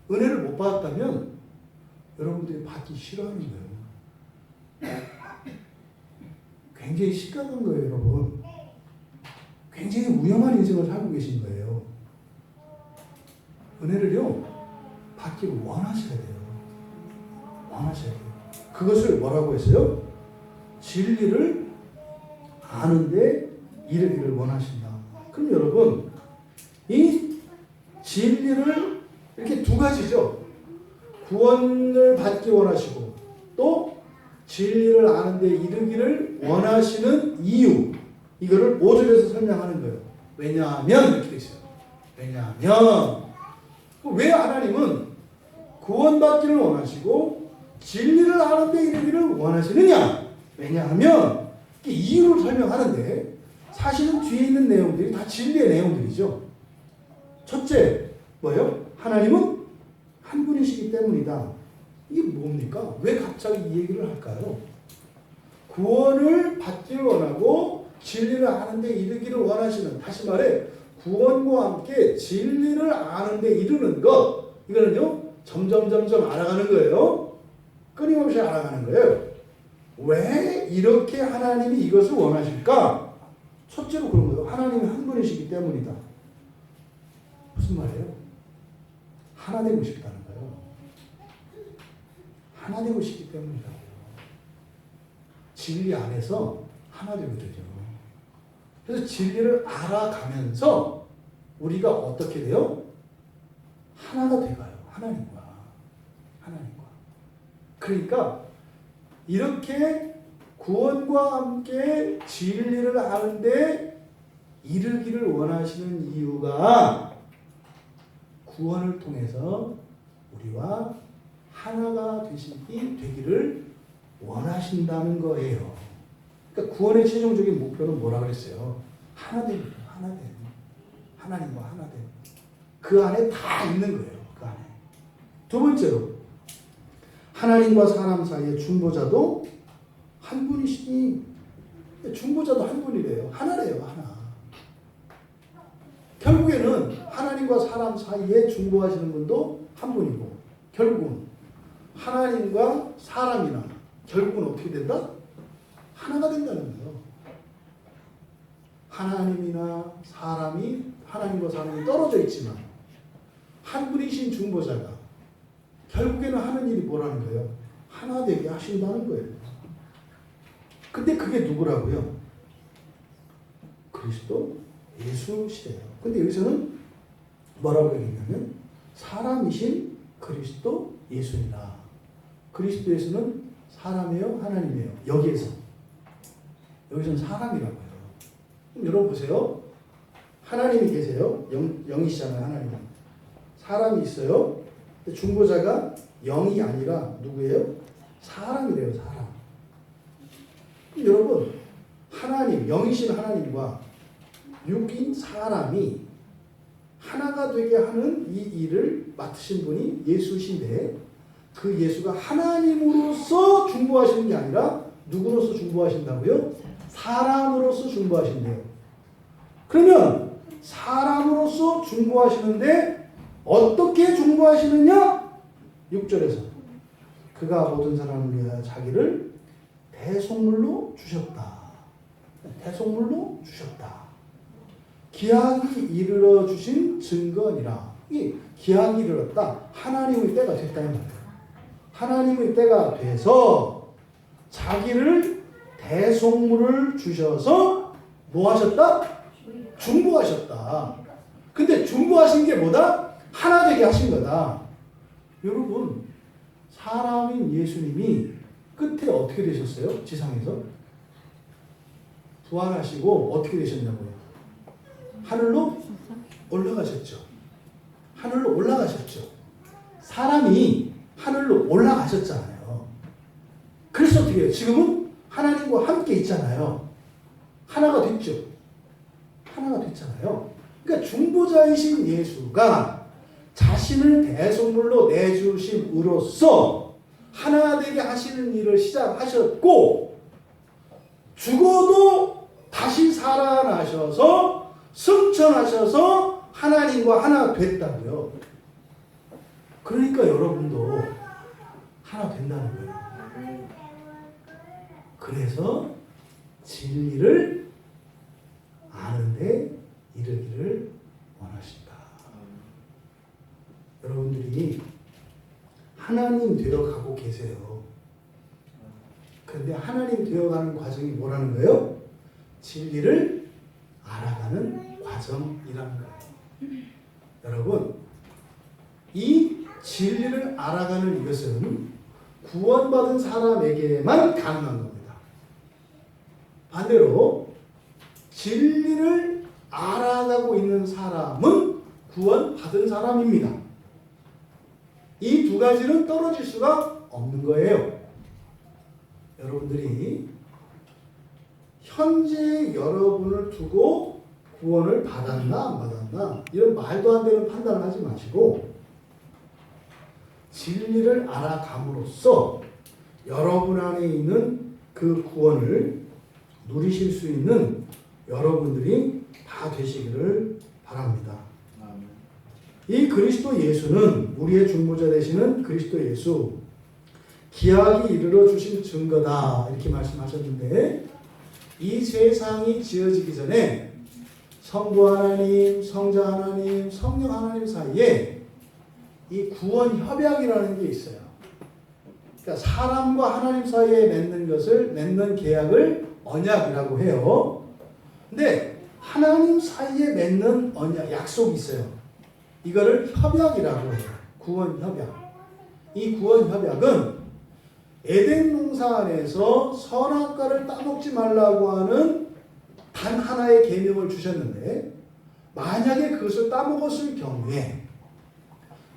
은혜를 못 받았다면 여러분들이 받기 싫어하는 거예요. 굉장히 심각한 거예요, 여러분. 굉장히 위험한 인생을 살고 계신 거예요. 은혜를요, 받기를 원하셔야 돼요. 원하셔야 돼요. 그것을 뭐라고 했어요? 진리를 아는데 이르기를 원하신다. 그럼 여러분, 이 진리를 이렇게 두 가지죠. 구원을 받기 원하시고 또 진리를 아는데 이르기를 원하시는 이유. 이거를 5절에서 설명하는 거예요. 왜냐하면 이렇게 돼 있어요. 왜냐하면 왜 하나님은 구원받기를 원하시고 진리를 아는데 이르기를 원하시느냐? 왜냐하면 이유를 설명하는데 사실은 뒤에 있는 내용들이 다 진리의 내용들이죠. 첫째, 뭐예요? 하나님은 한 분이시기 때문이다. 이게 뭡니까? 왜 갑자기 이 얘기를 할까요? 구원을 받기를 원하고 진리를 아는 데 이르기를 원하시는, 다시 말해 구원과 함께 진리를 아는 데 이르는 것, 이거는요 점점 알아가는 거예요. 끊임없이 알아가는 거예요. 왜 이렇게 하나님이 이것을 원하실까? 첫째로 그런 거예요. 하나님이 한 분이시기 때문이다. 무슨 말이에요? 하나 되고 싶다는 거예요. 하나 되고 싶기 때문이라고요. 진리 안에서 하나 되게 되죠. 그래서 진리를 알아가면서 우리가 어떻게 돼요? 하나가 돼가요. 하나님과. 그러니까 이렇게 구원과 함께 진리를 아는데 이르기를 원하시는 이유가 구원을 통해서 우리와 하나가 되기를 원하신다는 거예요. 그러니까 구원의 최종적인 목표는 뭐라 그랬어요? 하나됨. 하나님과 하나됨. 그 안에 다 있는 거예요. 그 안에. 두 번째로 하나님과 사람 사이의 중보자도 한 분이시니, 중보자도 한 분이래요. 하나래요. 하나. 결국에는 하나님과 사람 사이에 중보하시는 분도 한 분이고, 결국은 하나님과 사람이나 결국은 어떻게 된다? 하나가 된다는 거예요. 하나님과 사람이 떨어져 있지만 한 분이신 중보자가 결국에는 하는 일이 뭐라는 거예요? 하나 되게 하신다는 거예요. 근데 그게 누구라고요? 그리스도 예수시래요. 근데 여기서는 뭐라고 얘기했냐면 사람이신 그리스도 예수니라. 그리스도 예수는 사람이에요? 하나님이에요? 여기서는 사람이라고 해요. 그럼 여러분 보세요. 하나님이 계세요. 영이시잖아요. 하나님은. 사람이 있어요. 중보자가 영이 아니라 누구예요? 사람이래요. 사람. 그럼 여러분 하나님, 영이신 하나님과 육인 사람이 하나가 되게 하는 이 일을 맡으신 분이 예수신데, 그 예수가 하나님으로서 중보하시는 게 아니라 누구로서 중보하신다고요? 사람으로서 중보하신대요. 그러면 사람으로서 중보하시는데 어떻게 중보하시느냐? 6절에서 그가 모든 사람을 위하여 자기를 대속물로 주셨다. 기약이 이르러 주신 증거니라. 이 기약이 이르렀다. 하나님의 때가 됐다 이 말이에요. 하나님의 때가 돼서 자기를 대속물을 주셔서 뭐 하셨다? 중보하셨다. 근데 중보하신 게 뭐다? 하나 되게 하신 거다. 여러분, 사람인 예수님이 끝에 어떻게 되셨어요? 지상에서? 부활하시고 어떻게 되셨냐고요? 하늘로 올라가셨죠. 사람이 하늘로 올라가셨잖아요. 그래서 어떻게 해요? 지금은 하나님과 함께 있잖아요. 하나가 됐잖아요. 그러니까 중보자이신 예수가 자신을 대속물로 내주심으로써 하나 되게 하시는 일을 시작하셨고, 죽어도 다시 살아나셔서 승천하셔서 하나님과 하나 됐다고요. 그러니까 여러분도 하나 된다는 거예요. 그래서 진리를 아는데 이르기를 원하신다. 여러분들이 하나님 되어가고 계세요. 그런데 하나님 되어가는 과정이 뭐라는 거예요? 진리를 알아가는 과정이라는 거예요. 여러분, 이 진리를 알아가는 이것은 구원받은 사람에게만 가능한 겁니다. 반대로 진리를 알아가고 있는 사람은 구원받은 사람입니다. 이 두 가지는 떨어질 수가 없는 거예요. 여러분들이 현재 여러분을 두고 구원을 받았나 안 받았나 이런 말도 안 되는 판단을 하지 마시고, 진리를 알아감으로써 여러분 안에 있는 그 구원을 누리실 수 있는 여러분들이 다 되시기를 바랍니다. 이 그리스도 예수는 우리의 중보자 되시는 그리스도 예수 기약이 이르러 주신 증거다 이렇게 말씀하셨는데 이 세상이 지어지기 전에 성부 하나님, 성자 하나님, 성령 하나님 사이에 이 구원 협약이라는 게 있어요. 그러니까 사람과 하나님 사이에 맺는 계약을 언약이라고 해요. 근데 하나님 사이에 맺는 언약, 약속이 있어요. 이거를 협약이라고 해요. 구원 협약. 이 구원 협약은 에덴 동산 안에서 선악과를 따먹지 말라고 하는 단 하나의 계명을 주셨는데 만약에 그것을 따먹었을 경우에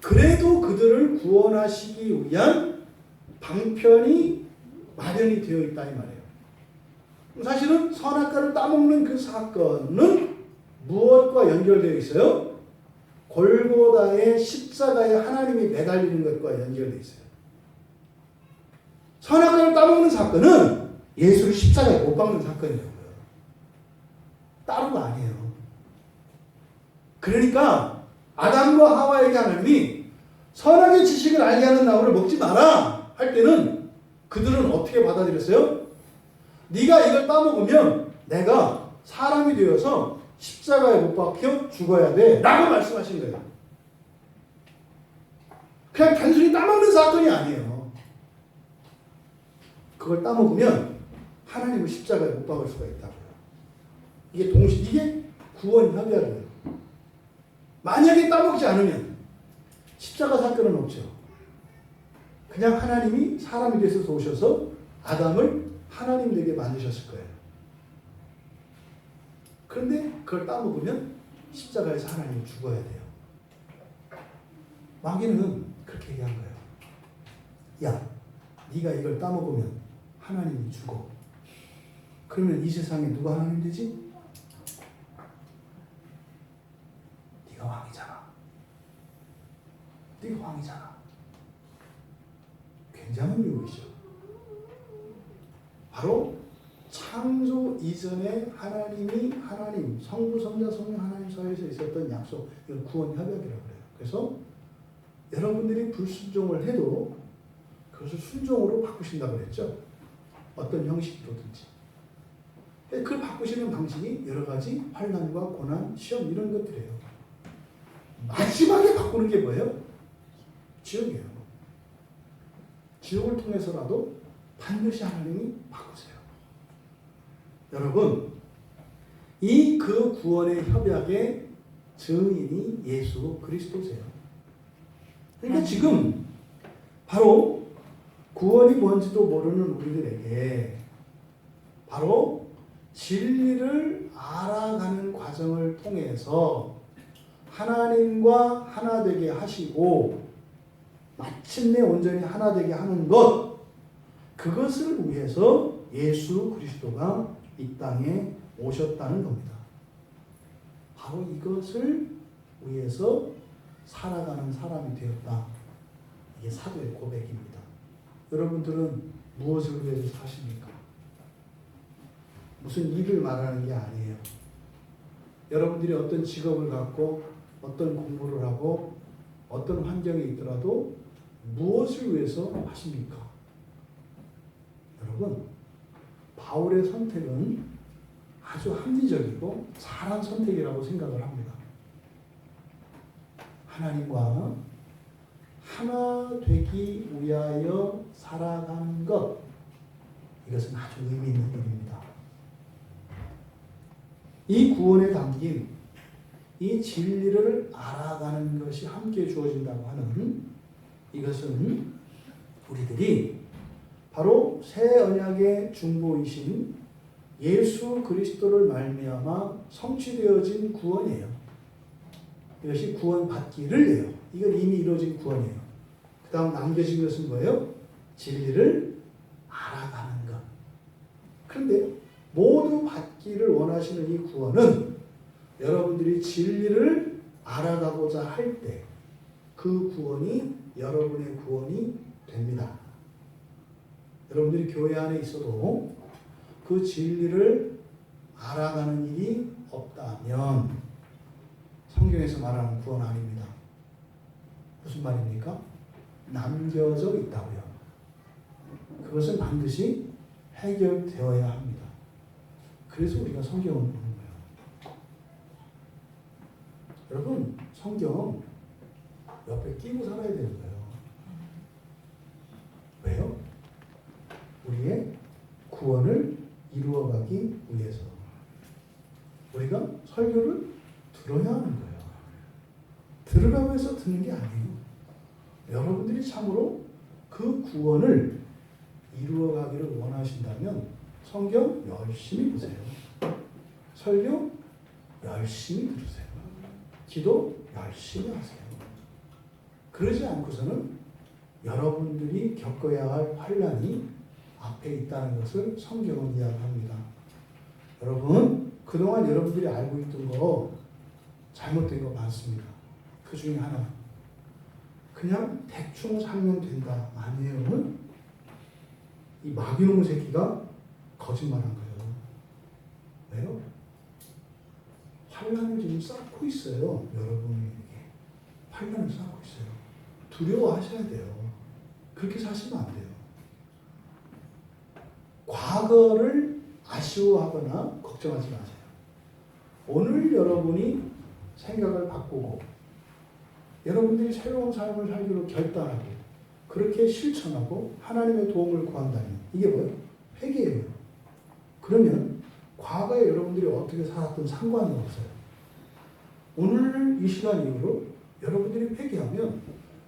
그래도 그들을 구원하시기 위한 방편이 마련이 되어 있다 이 말이에요. 사실은 선악과를 따먹는 그 사건은 무엇과 연결되어 있어요? 골고다의 십자가에 하나님이 매달리는 것과 연결되어 있어요. 선악과를 따먹는 사건은 예수를 십자가에 못 박는 사건이라고요. 따로가 아니에요. 그러니까 아담과 하와에게 하나님이 선악의 지식을 알게 하는 나무를 먹지 마라 할 때는 그들은 어떻게 받아들였어요? 네가 이걸 따먹으면 내가 사람이 되어서 십자가에 못 박혀 죽어야 돼 라고 말씀하신 거예요. 그냥 단순히 따먹는 사건이 아니에요. 그걸 따먹으면 하나님을 십자가에 못 박을 수가 있다고요. 이게 구원 협약이에요. 만약에 따먹지 않으면 십자가 사건은 없죠. 그냥 하나님이 사람이 되셔서 오셔서 아담을 하나님 되게 만드셨을 거예요. 그런데 그걸 따먹으면 십자가에서 하나님이 죽어야 돼요. 마귀는 그렇게 얘기한 거예요. 야, 네가 이걸 따먹으면 하나님이 죽어. 그러면 이 세상에 누가 하나님 되지? 네가 왕이잖아. 네가 왕이잖아. 굉장한 유혹이죠. 바로 창조 이전에 하나님, 성부, 성자, 성령 하나님 사이에서 있었던 약속, 이걸 구원 협약이라고 해요. 그래서 여러분들이 불순종을 해도 그것을 순종으로 바꾸신다고 그랬죠. 어떤 형식으로든지. 그걸 바꾸시는 방식이 여러 가지 환난과 고난, 시험 이런 것들이에요. 마지막에 바꾸는 게 뭐예요? 지옥이에요. 지옥을 통해서라도 반드시 하나님이 바꾸세요. 여러분, 이 그 구원의 협약의 증인이 예수 그리스도세요. 그러니까 지금 바로 구원이 뭔지도 모르는 우리들에게 바로 진리를 알아가는 과정을 통해서 하나님과 하나 되게 하시고 마침내 온전히 하나 되게 하는 것, 그것을 위해서 예수 그리스도가 이 땅에 오셨다는 겁니다. 바로 이것을 위해서 살아가는 사람이 되었다. 이게 사도의 고백입니다. 여러분들은 무엇을 위해서 사십니까? 무슨 일을 말하는 게 아니에요. 여러분들이 어떤 직업을 갖고 어떤 공부를 하고 어떤 환경에 있더라도 무엇을 위해서 하십니까? 여러분, 바울의 선택은 아주 합리적이고 잘한 선택이라고 생각을 합니다. 하나님과 하나 되기 위하여 살아가는 것, 이것은 아주 의미 있는 일입니다. 이 구원에 담긴 이 진리를 알아가는 것이 함께 주어진다고 하는 이것은 우리들이 바로 새 언약의 중보이신 예수 그리스도를 말미암아 성취되어진 구원이에요. 이것이 구원받기를 해요. 이건 이미 이루어진 구원이에요. 그 다음 남겨진 것은 뭐예요? 진리를 알아가는 것. 그런데 모두 받기를 원하시는 이 구원은 여러분들이 진리를 알아가고자 할 때 그 구원이 여러분의 구원이 됩니다. 여러분들이 교회 안에 있어도 그 진리를 알아가는 일이 없다면 성경에서 말하는 구원 아닙니다. 무슨 말입니까? 남겨져 있다고요. 그것은 반드시 해결되어야 합니다. 그래서 우리가 성경을 보는 거예요. 여러분, 성경 옆에 끼고 살아야 되는 거예요. 왜요? 우리의 구원을 이루어가기 위해서. 우리가 설교를 들어야 하는 거예요. 들으라고 해서 듣는 게 아니에요. 여러분들이 참으로 그 구원을 이루어가기를 원하신다면 성경 열심히 보세요. 설교 열심히 들으세요. 기도 열심히 하세요. 그러지 않고서는 여러분들이 겪어야 할 환난이 앞에 있다는 것을 성경은 이야기합니다. 여러분, 그동안 여러분들이 알고 있던 거 잘못된 거 많습니다. 그 중에 하나, 그냥 대충 살면 된다. 아니에요. 이 마귀놈 새끼가 거짓말한 거예요. 왜요? 환난을 지금 쌓고 있어요. 여러분에게 환난을 쌓고 있어요. 두려워하셔야 돼요. 그렇게 사시면 안 돼요. 과거를 아쉬워하거나 걱정하지 마세요. 오늘 여러분이 생각을 바꾸고 여러분들이 새로운 삶을 살기로 결단하고 그렇게 실천하고 하나님의 도움을 구한다면 이게 뭐예요? 회개예요. 그러면 과거에 여러분들이 어떻게 살았던 상관이 없어요. 오늘 이 시간 이후로 여러분들이 회개하면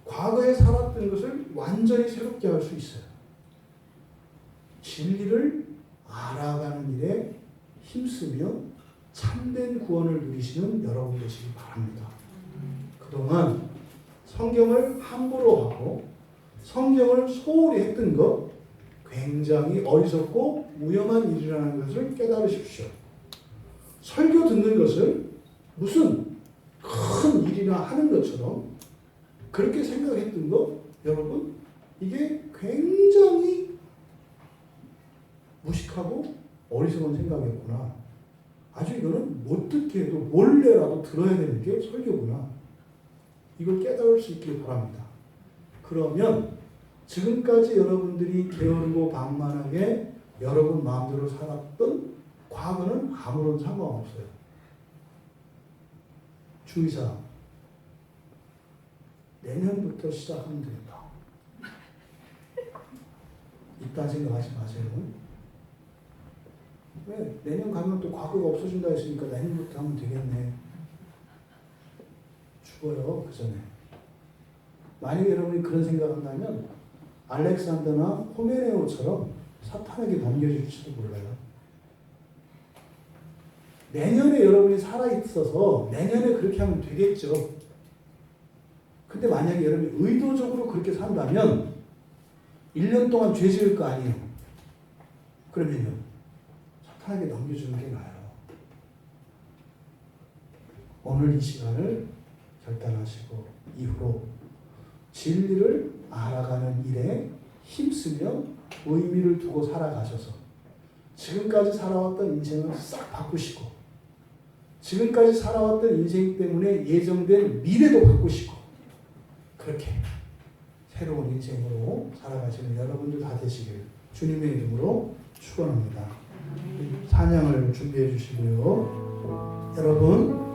과거에 살았던 것을 완전히 새롭게 할 수 있어요. 진리를 알아가는 일에 힘쓰며 참된 구원을 누리시는 여러분 되시기 바랍니다. 그동안 성경을 함부로 하고 성경을 소홀히 했던 것 굉장히 어리석고 위험한 일이라는 것을 깨달으십시오. 설교 듣는 것을 무슨 큰 일이나 하는 것처럼 그렇게 생각했던 것, 여러분, 이게 굉장히 무식하고 어리석은 생각이었구나. 아주 이거는 못 듣게 해도 몰래라도 들어야 되는 게 설교구나. 이걸 깨달을 수 있길 바랍니다. 그러면 지금까지 여러분들이 게으르고 방만하게 여러분 마음대로 살았던 과거는 아무런 상관없어요. 주의사항, 내년부터 시작하면 된다. 이딴 생각하지 마세요. 왜? 내년 가면 또 과거가 없어진다 했으니까 내년부터 하면 되겠네. 죽어요, 그 전에. 만약에 여러분이 그런 생각한다면 알렉산더나 호메네오처럼 사탄에게 넘겨질지도 몰라요. 내년에 여러분이 살아있어서 내년에 그렇게 하면 되겠죠. 근데 만약에 여러분이 의도적으로 그렇게 산다면 1년 동안 죄 지을 거 아니에요. 그러면요, 사탄에게 넘겨주는 게 나아요. 오늘 이 시간을 결단하시고 이후로 진리를 알아가는 일에 힘쓰며 의미를 두고 살아가셔서 지금까지 살아왔던 인생을 싹 바꾸시고 지금까지 살아왔던 인생 때문에 예정된 미래도 바꾸시고 그렇게 새로운 인생으로 살아가시는 여러분들 다 되시길 주님의 이름으로 축원합니다. 찬양을 준비해 주시고요. 여러분